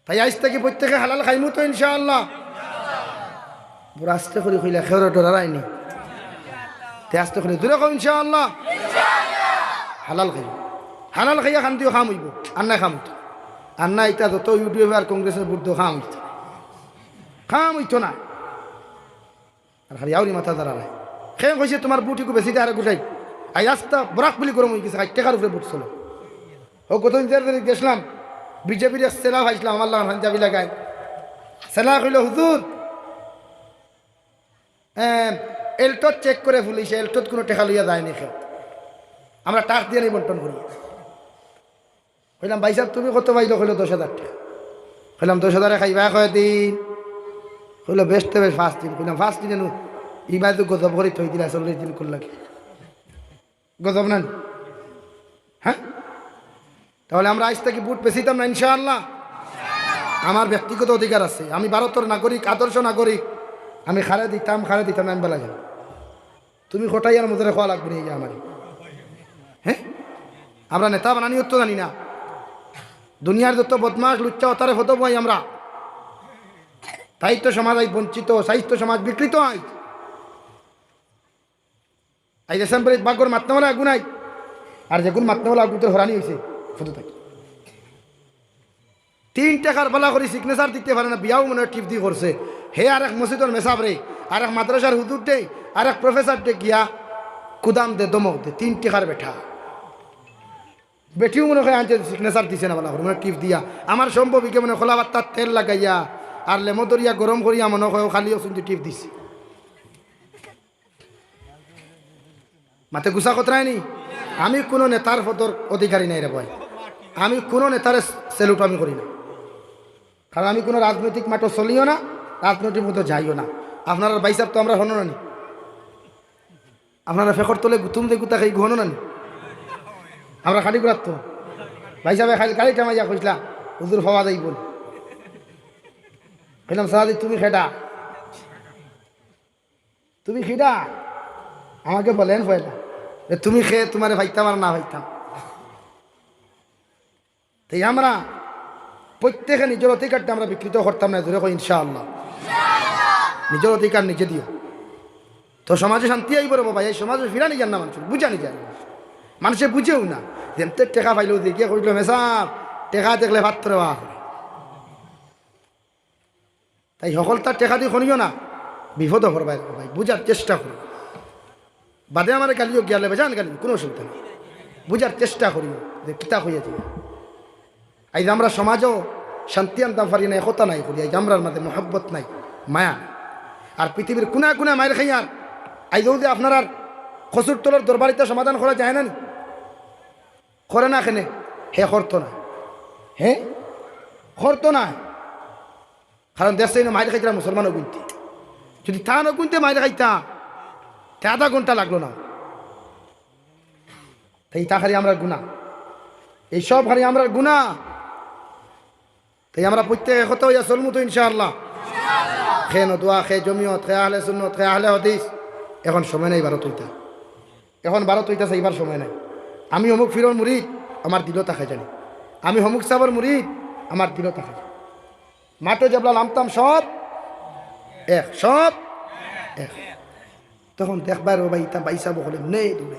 তাই আজ থেকে প্রত্যেকে হালাল খাইমু তো ইনশাআল্লাহ। আস্তে করে কইলা খেয়ে ডরাইনি তে আস্তে করে দূরে কম ইনশাআল্লাহ হালাল খাইয়া খান্তিও খাম হইব, আর না খাম হইতো, আর না এটা যত ইউটিউবে আর কংগ্রেসের বুদ্ধ খাম হইতো না। আর খালি আউরি মাথা দাঁড়া নাই খেয়ে কইছে তোমার বুটিকে বেশি দেয় আর গুটাই আই রাস্তা বরাক বলি গরম হয়ে গেছে, 60 টাকার উপরে বুট ছিল। ও কত গেছিলাম বিজেপির সেলা ভাইছিলাম, আমার লাগান পাঞ্জাবি লাগাই সেলা কইল হুজুর এলটত চেক করে ফুলিছে, এলটত কোনো টেকা লইয়া যায়নি খেয়ে, আমরা টাক দিয়ে নিয়ে বন্টন করি। কইলাম ভাই সাহেব তুমি কত পাইল? কইল 10,000 টাকা। কইলাম 10,000 খাইবা কয়দিন? কইল বেশ 5 দিন। কইলাম 5 দিন এনু ইবাই তো গজব করে থই দিলা 40 দিন করল লাগে গজব না? হ্যাঁ তাহলে আমরা আজ থেকে বুট পেছিতাম না ইনশাআল্লাহ। আমার ব্যক্তিগত অধিকার আছে, আমি ভারতের নাগরিক, আদর্শ নাগরিক, আমি খারে দিতাম না আমি বলা যাই তুমি খোটাই আর মধ্যে খাওয়া লাগবে নিয়ে যা আমার। হ্যাঁ আমরা নেতা বানানি তো জানি না, দুনিয়ার যত বদমাস লুচ্চা অতারে হতো বই আমরা, তাই তো সমাজ আই বঞ্চিত, সাহিত্য সমাজ বিকৃত হয়। এই ডিসেম্বরে বাগর মাতনাওয়ালা আগুন আই, আর যেগুন মাতনাওয়ালা আগুন তোর হরানি হয়েছে ফটো থাকি 3 টাকার বলা করে সিগনেচার দিতে পারে না, বিয়াও মনে টিপ দিয়ে করছে। হে আর এক মসজিদের মেসাব রে, আর এক মাদ্রাসার হুজুর দে, আর এক প্রফেসর দে গিয়া কুদাম দে দমক দে 3 টাকার বেঠা বেঠিও মনে হয় আনছে সিগনেচার দিছে না বলা করে মনে টিপ দিয়া। আমার সম্ভবীকে মনে খোলা বাত্তার তেল লাগাইয়া আর লেমো দরিয়া গরম করিয়া মনে হয় খালি শুনতে টিপ দিছে। মাতে গুছা কতরাই নি, আমি কোনো নেতার পদর অধিকারী নাই রে ভাই, আমি কোনো নেতার সেলুট আমি করি না, কারণ আমি কোনো রাজনৈতিক মাঠও চলিও না, রাজনৈতিক মতো যাইও না। আপনারা বাইসাব তো আমরা হনো নানি, আপনারা ফেকর তোলে গুতুম দে গুতা খাই ঘনো নানি, আমরা খালি গুড়াত তো ভাইসাবে খালি গাড়িটা মাইয়া কইসলা হুজুর হওয়া যাই বল। কইলাম সারাদি তুমি খেডা, তুমি খিডা আমাকে বলেন পয়লা তুমি খেয়ে তোমার ভাইতাম আর না ভাইতাম। তাই আমরা প্রত্যেকে নিজের অধিকারটা আমরা বিকৃত করতাম না, ধরে কই ইনশাআল্লাহ নিজের অধিকার নিজে দিও, তো সমাজে শান্তি আইব রে বাবা। এই সমাজে ফিরানি যান না, মানুষের বুঝানি যায় না, মানুষে বুঝেও না। যেমতে টেকা পাইলেও দেখিয়ে কইল মেসাব টেকা দেখলে ভাত রে বাপ, তাই সকল তার টেকা দিয়ে শুনিও না, বিপদ করবাই ভাই, বুঝার চেষ্টা করি। বাদে আমার গালিও গিয়ালে বেজান গালি কোনো অসুবিধা নেই, বুঝার চেষ্টা করিও যে কিতা হইয়াছে। আজ আমরা সমাজও শান্তি আনতাম পারি না, একতা নাই করি, আজ আমরার মধ্যে মহব্বত নাই, মায়া। আর পৃথিবীর কোনা কোনা মায়ের খাইয়ার আজ যদি আপনার আর খসুর তোলার দরবারিতে সমাধান করা যায় না, করে না কেনে হে করতো না, হে করতো না। কারণ দেশে মাইরে খাইতাম মুসলমানও গুনতে, যদি তা না গুনতে মাইরে খাইতাম তা আধা ঘন্টা লাগলো না। তাই তা খালি আমরা গুণা, এইসব খালি আমরা গুণা। তাই আমরা প্রত্যেকে কত হইয়া চলমু তো ইনশাআল্লাহ। খে নদুয়া, খে জমিয়ত, খে আহলে সুন্নত, খে আহলে হাদিস। এখন সময় নেই ভারত হইতা, এখন ভারত হইতাছে এইবার সময় নাই। আমি অমুক ফিরর মুরিদ, আমার দিলও তাকে জানি। আমি অমুক সাবর মুরিদ, আমার দিলও তাকে জানি। মাঠে যেবলা নামতাম সব এক, সব এক। তখন দেখবার ও ভাই তা বাইসা বলে নেই দূরে,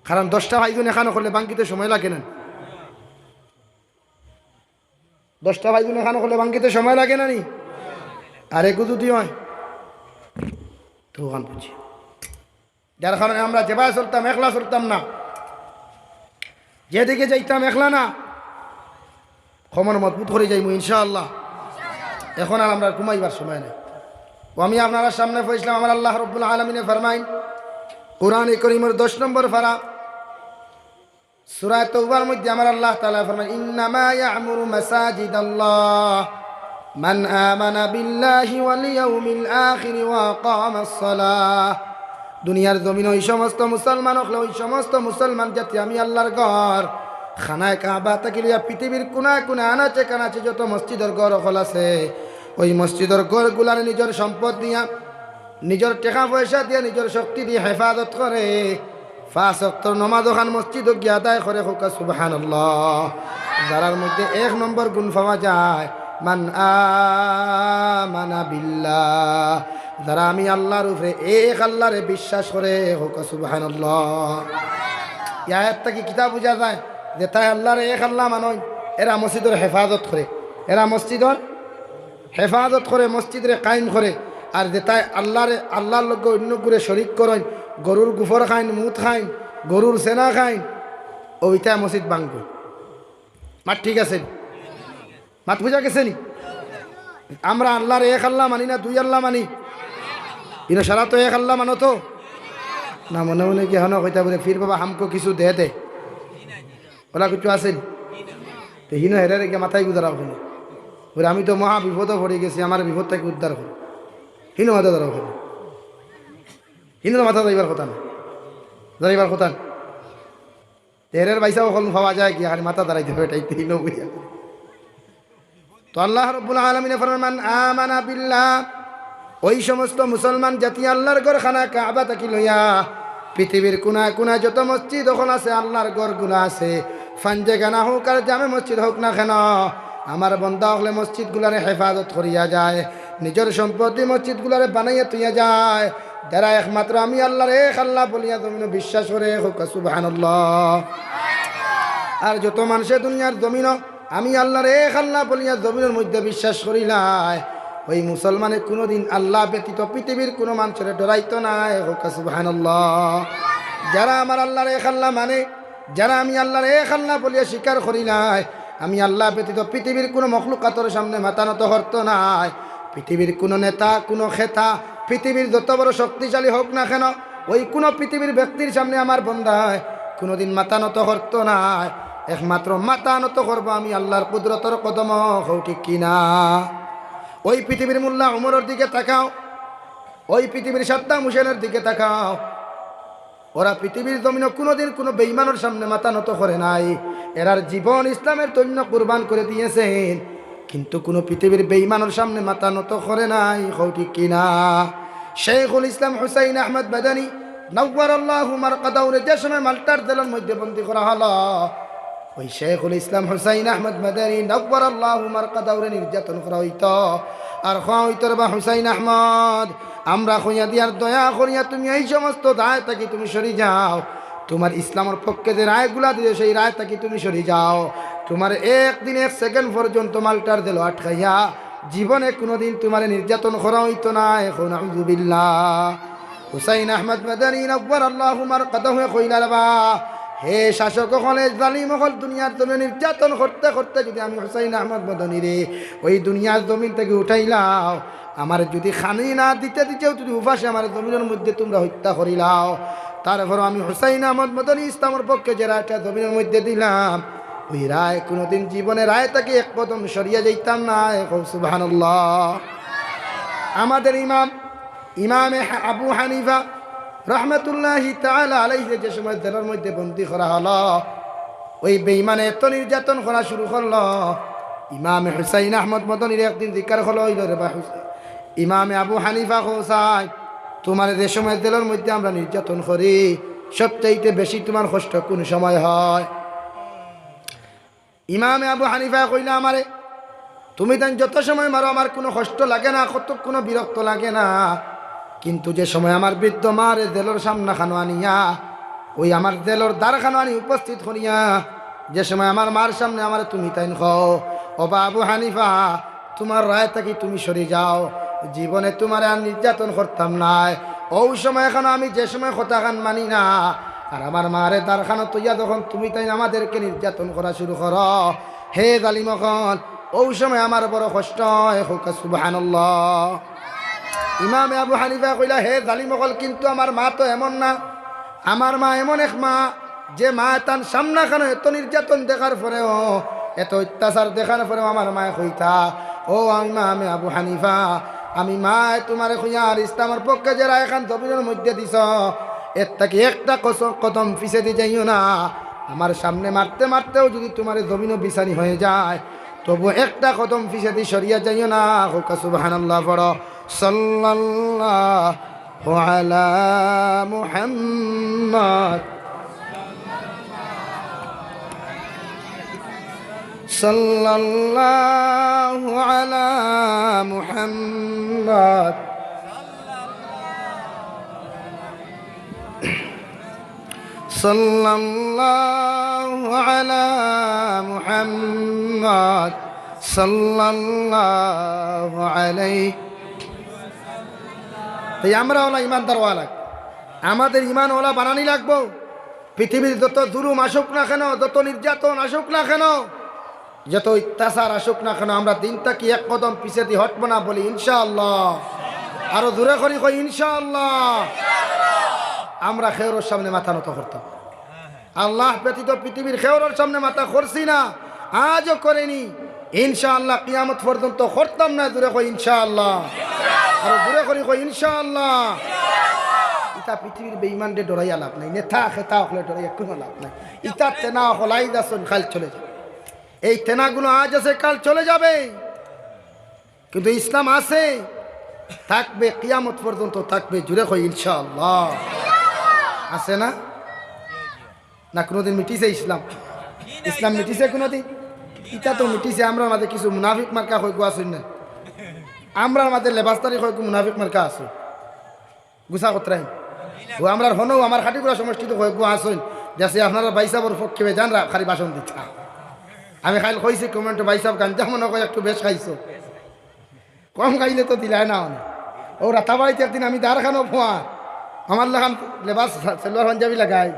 কারণ 10টা ভাইজন এখানে করলে বাঙ্কিতে সময় লাগে না। 10টা ভাইজন এখানে করলে বাঙ্কিতে সময় লাগে না নি। আর একু যদি হয় তো ওখান বুঝি, যার কারণে আমরা যেভাবে চলতাম একলা চলতাম না, যেদিকে যাইতাম একলা না, ক্ষমর মজবুত করে যাইমু ইনশাআল্লাহ। এখন আর আমরা ঘুমাইবার সময় নেই। আমি আপনারা সামনে পৌঁছলাম, আমার আল্লাহ রাব্বুল আলামিনে ফরমাইন কোরআনে কারীমের 10 নম্বর পারা সূরা তাওবার মধ্যে আমার আল্লাহ তাআলা ফরমান ইন্নামা ইয়া'মুরু মাসাজিদাল্লাহ মান আমানা বিল্লাহি ওয়াল ইয়াউমিল আখির ওয়া আকামাস সালাহ। দুনিয়ার জমিনে ওই সমস্ত মুসলমান হলে ওই সমস্ত মুসলমান জাতি আমি আল্লাহর ঘর খানায় কাবা থেকে লিয়া পৃথিবীর কোনায় কোনায় আনাচে কানাচে যত মসজিদের ঘর হল আছে, ওই মসজিদের ঘরগুলার নিজের সম্পদ দিয়া, নিজের টাকা পয়সা দিয়ে, নিজের শক্তি দিয়ে হেফাজত করে। 5 ওয়াক্ত নামাজ ওখান মসজিদ গিয়ে আদায় করে, হোক সুবহানাল্লাহ। যারার মধ্যে 1 নম্বর গুণ পাওয়া যায় মান আমানা বিল্লাহ, যারা আমি আল্লাহর উপরে এক আল্লাহরে বিশ্বাস করে, হোক সুবহানাল্লাহ। এই আয়াতটা কি কিতাব বোঝা যায় যে তাই আল্লাহর এক আল্লাহ মানয়, এরা মসজিদের হেফাজত করে, এরা মসজিদের হেফাজত করে, মসজিদরে কায়েম করে। আর যে তাই আল্লাহর লোক অন্য করে শরিক করেন, গরুর গুফর খাইন, মুত খাইন, গরুর সেনা খাইন, ওইটা মসজিদ ভাঙব। মাত ঠিক আছে, মাত বুঝা গেছে নি? আমরা আল্লাহর এক আল্লাহ মানি না 2 আল্লাহ মানি? ইনো সারা তো এক আল্লাহ মানো তো না? মনে মনে কি হন কইতা বলে ফির বাবা হামকো কিছু দে দে, ওলা কিছু আসেন তো হিনো হেরে রেখে মাথায় গুজারাও কেন? বলে আমি তো মহা বিপদও পড়ে গেছি, আমার বিপদ থেকে উদ্ধার করো। হিনো মাথা ধরাও কেন? হিনো মাথা যাইবার কথা না, যাইবার কথা না। হেরের বাইসাও কল পাওয়া যায় কি? আর মাথা দাঁড়াইতে হবে, এটাই হিনো বুঝা। তো আল্লাহ রাব্বুল আলামিন ফরমান আমানা বিল্লাহ, ওই সমস্ত মুসলমান জাতি আল্লাহর ঘর খানা কাবা থাকি লইয়া পৃথিবীর কোনায় কোনায় যত মসজিদ ওখান আছে, আল্লাহর ঘরগুলো আছে, ফাঞ্জে গানা হোক আর জামে মসজিদ হোক না কেন, আমার বন্দা হলে মসজিদগুলারে হেফাজত করিয়া যায়, নিজের সম্পত্তি মসজিদগুলারে বানাইয়া তুইয়া যায়। যারা একমাত্র আমি আল্লাহর এক আল্লাহ বলিয়া জমিন বিশ্বাস করে, হোক সুবহানাল্লাহ। আর যত মানুষের দুনিয়ার জমিন আমি আল্লাহর এক আল্লাহ বলিয়া জমিনের মধ্যে বিশ্বাস করিলাই, ওই মুসলমানে কোনোদিন আল্লাহ ব্যতীত পৃথিবীর কোনো মানুষের ডরাইতো নাই, হোক সুবহানাল্লাহ। যারা আমার আল্লাহর এক আল্লাহ মানে, যারা আমি আল্লাহর এক আল্লাহ বলিয়া স্বীকার করিলাই, আমি আল্লাহ ব্যতীত পৃথিবীর কোনো মখলুকাতের সামনে মাথা নত হরতো নাই। পৃথিবীর কোনো নেতা, কোনো খেতা, পৃথিবীর যত বড় শক্তিশালী হোক না কেন, ওই কোনো পৃথিবীর ব্যক্তির সামনে আমার বন্দায় কোনোদিন মাথা নত হরতো নাই। একমাত্র মাথা নত করবো আমি আল্লাহর কুদরতের কদম, হও ঠিক কিনা? ওই পৃথিবীর মোল্লা উমরের দিকে তাকাও, ওই পৃথিবীর সাদ্দাম হুসেনের দিকে তাকাও, ওরা পৃথিবীর জমিনে কোনোদিন কোনো বেঈমানের সামনে মাথা নত করে নাই। এরার জীবন ইসলামের জন্য কুরবান করে দিয়েছেন, কিন্তু কোনো পৃথিবীর বেঈমানের সামনে মাথা নত করে নাই, হও ঠিক কিনা? শেখুল ইসলাম হুসাইন আহমদ মাদানী নওয়ারাল্লাহু মারকাদাউরে যে সময় মাল্টার জেলের মধ্যে বন্দী করা হলো, ওই শেখুল ইসলাম হুসাইন আহমদ মাদানী নওয়ারাল্লাহু মারকাদাউরে নির্যাতন করা হইতো। আর খাওয়া হইতো বা হুসাইন আহমদ, আমরা খইয়া দিয়ার দয়া করিয়া তুমি এই সমস্ত রায় থাকি তুমি সরি যাও, তোমার ইসলামের পক্ষে যে রায়গুলা দিয়ে সেই রায় থাকি তুমি সরি যাও। তোমার 1 দিন 1 সেকেন্ড পর্যন্ত মাল্টার জেল আটকাইয়া জীবনে কোনোদিন তোমার নির্যাতন করা হইতো না। এখন আউযুবিল্লাহ। হুসাইন আহমদ মাদানী নওয়ারাল্লাহু মারকাদাহু কইলা বা হে শাসক হলে জালিম হল, দুনিয়ার জমিন নির্যাতন করতে করতে যদি আমি হুসাইন আহমদ মাদানী রে ওই দুনিয়ার জমিন থেকে উঠাইলাও, আমার যদি খানি না দিতে দিতেও যদি উপাসে আমার জমিনের মধ্যে তোমরা হত্যা করিলাও, তারপর আমি হুসাইন আহমদ মাদানী ইসলামের পক্ষে যে রায়টা জমিনের মধ্যে দিলাম, ওই রায় কোনোদিন জীবনে রায় থেকে এক কদম সরিয়ে যাইতাম না। সুবহানাল্লাহ। আমাদের ইমামে আবু হানিফা রহমতুল্লাহি তাআলা আলাইহি যে সময় জেলের মধ্যে বন্দী করা হলো, ওই বেঈমানে এত নির্যাতন করা শুরু করলো। ইমামে হুসাইন আহমদ মদনীর একদিন জিজ্ঞার হলো, রে বা ইমামে আবু হানিফা হোসাইন, তোমার যে সময় জেলের মধ্যে আমরা নির্যাতন করি, সবচাইতে বেশি তোমার কষ্ট কোন সময় হয়? ইমামে আবু হানিফা কইলা, আমারে তুমি তাই যত সময় মারো আমার কোনো কষ্ট লাগে না, কত কোনো বিরক্ত লাগে না, কিন্তু যে সময় আমার বৃদ্ধ মারে জেলের সামনা খানো আনিয়া, ওই আমার জেলের দ্বার খানো আনি উপস্থিত করিয়া যে সময় আমার মার সামনে আমার তুমি তাই খাও, ও বা আবু হানিফা, তোমার রায় থাকি তুমি সরে যাও, জীবনে তোমার আর নির্যাতন করতাম না। ওই সময় এখন আমি যে সময় কথা খান মানি না, আর আমার মারে দ্বারখানা তৈয়া যখন তুমি তাই আমাদেরকে নির্যাতন করা শুরু করো, হে জালিমখন, ওই সময় আমার বড় কষ্ট হয়। সুবহানাল্লাহ। ইমামে আবু হানিফা কইলা, হে জালিমকল, কিন্তু আমার মা তো এমন না। আমার মা এমন এক মা, যে মা তার সামনা খানো এত নির্যাতন দেখার পরেও, এত অত্যাচার দেখার পরেও আমার মায় কইতা, ও ইমামে আবু হানিফা, আমি মায় তোমার খুঁয়া আর ইসলামের পক্ষে যে রায় খান জমিনের মধ্যে দিছ, এর থেকে একটা কদম পিছে দিয়ে যাইও না। আমার সামনে মারতে মারতেও যদি তোমার জমিনও বিছানি হয়ে যায়, তবু একটা কদম পিছে দিয়ে সরিয়া যাইও না। সুবহানাল্লাহ পড়ো। সাল্লাল্লাহু আলা মুহাম্মদ, সাল্লাল্লাহু আলা মুহাম্মদ, সাল্লাল্লাহু আলা মুহাম্মদ, সাল্লাল্লাহু আলাইহি। তাই আমরা ওলা ইমানদারওয়ালা, আমাদের ইমান ওলা বানানি লাগবো। পৃথিবীর যত জুলুম আসুক না কেন, যত নির্যাতন আসুক না কেন, যত অত্যাচার আসুক না কেন, আমরা দিনটা কি এক কদম পিছিয়ে দিয়ে হটবো না, বলি ইনশাআল্লাহ। আরো দূরে করি কই ইনশাআল্লাহ। আমরা খেয়রের সামনে মাথা নত করতাম, আল্লাহ ব্যতীত পৃথিবীর খেয়রের সামনে মাথা করছি না, আজও করেনি, ইনশাআল্লাহ কিয়ামত পর্যন্ত করতাম না। দূরে কই ইনশাআল্লাহ। আরো দূরে করি কই ইনশাআল্লাহ। ইতা পৃথিবীর বেঈমানদের ডরাইয়া লাভ নাই, নেতা খেতা হলে ডরাইয়া কোনো লাভ নাই। ইতা তেনা হলাই দাসন কাল চলে যাবে, এই তেনাগুলো আজ আছে কাল চলে যাবে, কিন্তু ইসলাম আছে, থাকবে কিয়ামত পর্যন্ত থাকবে। জুড়ে কই ইনশাআল্লাহ। আছে না? না কোনোদিন মিটিছে ইসলাম? ইসলাম মিটিছে কোনোদিন? ইটা তো মিটিছে। আমরা মাঝে কিছু মুনাফিক মার্কা হয়ে গো আসুন না, আমরা মাঝে লেবাস্তারি হয়ে মুনাফিক মার্কা আসুন গুছা কতরাই ও আমরা হনও আমার খাটিগুলা সমষ্টিত হয়ে গো আসুন, যাতে আপনারা বাইসাবর পক্ষে যান খালি বাসন দিচ্ছা। আমি খাইল কইছি কমেন্ট, বাইসাব গাঞ্জা মনে করে একটু বেশ খাইছো, কম খাইলে তো দিলাই না। ও রাতাবাড়িতে একদিন আমি দাঁড় খানো ফোয়া আমার লাগান লেবাস সেলোয়ার পাঞ্জাবি লাগাই,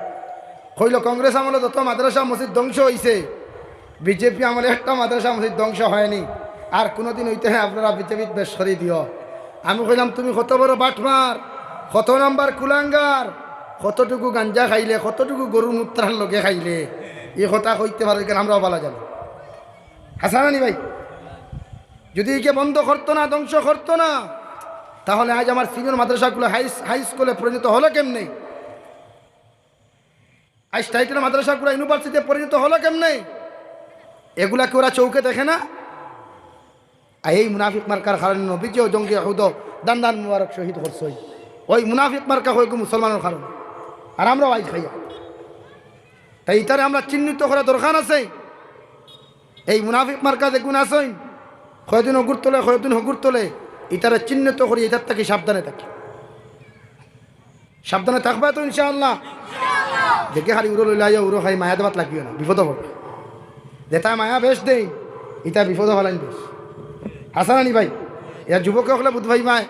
কইল কংগ্রেস আমলে যত মাদ্রাসা মসজিদ ধ্বংস হয়েছে, বিজেপি আমলে একটা মাদ্রাসা মসজিদ ধ্বংস হয়নি, আর কোনোদিন হইতে হয় আপনারা বিজেপিত বেশ সরিয়ে দিও। আমি কইলাম তুমি কত বড় বাটমার, কত নাম্বার কুলাঙ্গার, কতটুকু গাঞ্জা খাইলে, কতটুকু গরুর মূত্রার লগে খাইলে, এই কথা কইতে পারে কেন? আমরাও বলা যাবে হাসানানি ভাই, যদি একে বন্ধ করতো না, ধ্বংস করতো না, তাহলে আজ আমার সিনিয়র মাদ্রাসাগুলো হাই স্কুলে পরিণত হলো কেমনে? আজ টাইটেল মাদ্রাসাগুলো ইউনিভার্সিটিতে পরিণত হলো কেমনে? এগুলাকে ওরা চৌকে দেখে না? আর এই মুনাফিক মার্কার কারণে নবীজিও জঙ্গি উহুদ দান দান মুবারক শহীদ করছে, ওই মুনাফিক মার্কা হয়ে মুসলমানের কারণে, আর আমরাও আজ খাইয়া। তাই এটারে আমরা চিহ্নিত করা দরকার আছে। এই মুনাফিক মার্কা দেখুন আসেন, কয়দিন হগুর তোলে, কয়দিন হগুর তোলে, এটারে চিহ্নিত করি, এটার থেকে সাবধানে থাকি। সাবধানে থাকবে তো ইনশাআল্লাহ। দেখে খালি উড়ো লইলে উড়ো খাই মায়া দেবাত লাগিও না, বিপদ হবে। যেটা মায়া বেশ দেই, এটা বিপদ হলাইন বেশ। হাসানানি ভাই, এর যুবক হলে বুধ ভাই মায়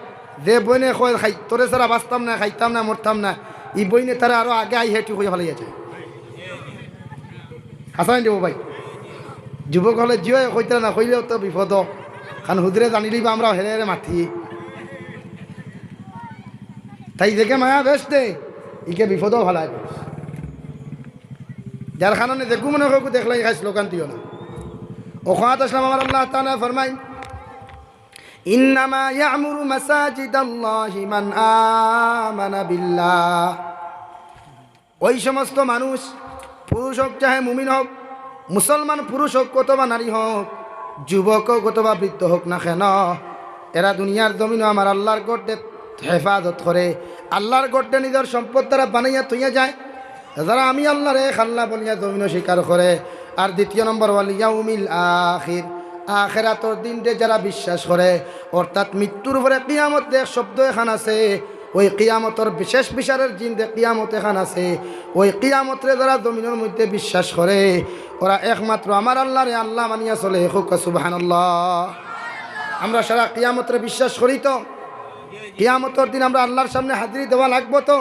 যে বইনে কয় খাই তোরে ছাড়া বাঁচতাম না, খাইতাম না, মরতাম না, এই বইনে তারা আরো আগে আই হেঁটু হয়ে ফেলাইয়াছে। হাসানানি দেব ভাই, যুবক হলে জিও কইতে না, কইলেও তো বিপদ, কারণ হুদরে জানিলেই বা আমরা হেরে হেরে মাথি। তাই দেখে মায়া বেশ দে, ইকে বিপদও ভালাই। যার কারণে দেখু মনে হোক দেখলাই খাই স্লোগান দিও না। ওখানে আসলাম আমার আল্লাহ তাআলা ফরমাই ইন্নামা ইয়ামুরু মাসাজিদাল্লাহি মান আমানা বিল্লাহ। ওই সমস্ত মানুষ, পুরুষ হোক চাহে মুমিন হোক, মুসলমান পুরুষ হোক অথবা নারী হোক, যুবক হোক অথবা বৃদ্ধ হোক না কেন, এরা দুনিয়ার জমিনও আমার আল্লাহর গড়ে হেফাজত করে, আল্লাহর গড়ে নিজের সম্পদ দ্বারা বানাইয়া থইয়া যায়, যারা আমি আল্লাহর এক আল্লাহ বলিয়া জমিনও স্বীকার করে। আর দ্বিতীয় নম্বর ওয়াল ইয়াউমিল আখির, আখিরাতের দিনকে যারা বিশ্বাস করে, অর্থাৎ মৃত্যুর পরে কিয়ামত এক শব্দ এখান আছে, ওই কিয়ামতের বিশেষ বিচারের দিন যে কিয়ামত এখান আছে, ওই কিয়ামতরে যারা জমিনের মধ্যে বিশ্বাস করে, ওরা একমাত্র আমার আল্লাহরে আল্লাহ মানিয়া চলে। সুবহানাল্লাহ। আমরা সারা কিয়ামতরে বিশ্বাস করি তো? কিয়ামতের দিন আমরা আল্লাহর সামনে হাজিরি দেওয়া লাগবো তো?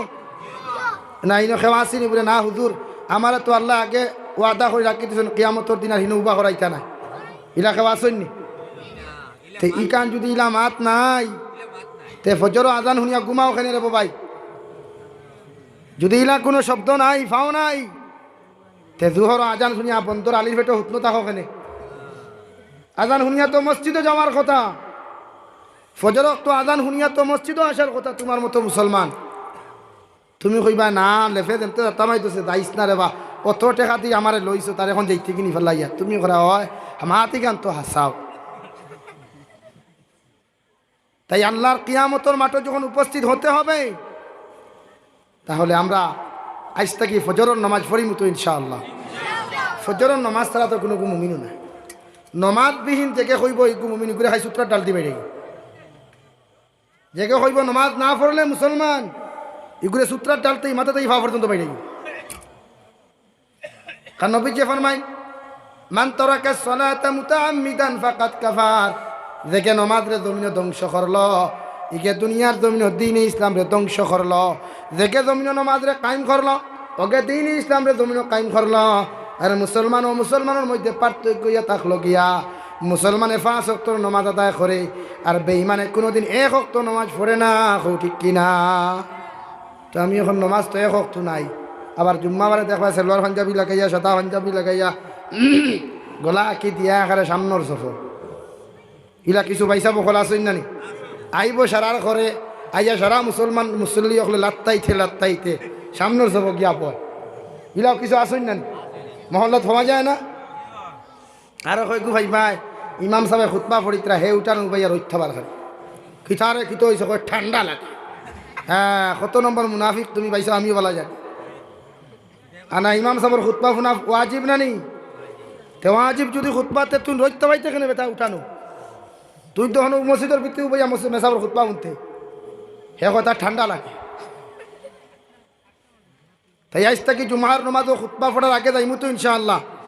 না ইনো খেওয়া আসিনি বলে না হুজুর আমার তো আল্লাহ আগে ওয়াদা করে রাখি দিয়েছেন কিয়ামতের দিন আর হিনো উবা করাইতা না, ইলা খেওয়া আসেননি। তো ইকান যদি ইলা মাত নাই তে ফজর আজান শুনিয়া ঘুমাও ওখানে রে ভাই। যদি ইলা কোনো শব্দ নাই ফাও নাই তে জুহর আজান শুনিয়া বন্দর আলির ভেটো হুতনো থাকো ওখানে। আজান শুনিয়া তো মসজিদে যাওয়ার কথা, ফজর তো আজান শুনিয়া তো মসজিদে আসার কথা। তোমার মতো মুসলমান তুমি কইবা না লেফে দেন তামাইতেছে যাইস না রে বা, অত টেকা দিয়ে আমারে লইছো তার এখন যাইতে কিনি ফেলাইয়া তুমি করা হয় হাতি গান তো হাসাও। তাই আল্লাহর কিয়ামতের মাঠে যখন উপস্থিত হতে হবে, তাহলে আমরা আজ থেকে ফজরের নামাজ পড়ি মতো ইনশাআল্লাহ। ফজরের নামাজ ছাড়া তো কোনো মুমিনও না। নমাজবিহীন জেগে হইব এই মুমিন করে খাই সূত্র ডাল দিবে রে, জেগে হইব নমাজ না পড়লে মুসলমান এগুলো সূত্রার ডালতেই মাথাতেই ফা পর্যন্ত বাইরে। কারণ নবী যে ফরমাই মান তারাকা সালাতা মুতাআম্মিদান ফাকাদ কাফার, দেখে নমাজ রে জমিনে ধ্বংস করলো, ইকে দুনিয়ার জমিনে দ্বীন ইসলাম রে ধ্বংস করলো। দেখে জমিনে নমাজ রে কায়েম করলো, ওকে দ্বীন ইসলাম রে জমিনে কায়েম করলো। আর মুসলমান ও মুসলমানের মধ্যে পার্থক্য ইয়া থাকলো গিয়া, মুসলমানে 5 ওয়াক্ত নামাজ আদায় করে আর বেঈমানে কোনোদিন 1 ওয়াক্ত নামাজ পড়ে না। ঠিক কিনা? তো আমি এখন নামাজ তো 1 ওয়াক্ত নাই, আবার জুম্মাবারে দেখবা সেলোয়ার পাঞ্জাবি লাগাইয়া সাদা পাঞ্জাবি লাগাইয়া গলা আঁকি দিয়া এখানে সামনের সফর ইলা কিছু পয়সা বকল আসেন না নি আইব সারার ঘরে আইয়া সারা মুসলমান মুসল্লি হলে লাত্তাইতে সামনের সফর গিয়া পয় ইলাও কিছু আসেন না নি মহল্লাত হওয়া যায় না। আর কয়েকু ভাই ভাই ইমাম সাহেব খুতবা পড়িত্রা হে উঠান ভাইয়া রইথাবার খালি খিথারে খিতো হয়েছে ঠান্ডা লাগে। হ্যাঁ কত নম্বর মুনাফিক তুমি পাইছো আমিও বলা যায়। আনা ইমাম সাহেবের খুতবা ফুনা ওয়াজিব না নি, তে ওয়াজিব যদি খুতবাতে তুই রইতে পাইতে কেন বেটা উঠানো, তুই তো হন মসজিদের ভিতরে বইয়া মেসাবের খুতবা উঠতে হে কথা ঠান্ডা লাগে। তাই আজ থেকে জুমার নমাজ ও খুতবা পড়ার আগে যাইমু তো ইনশাআল্লাহ।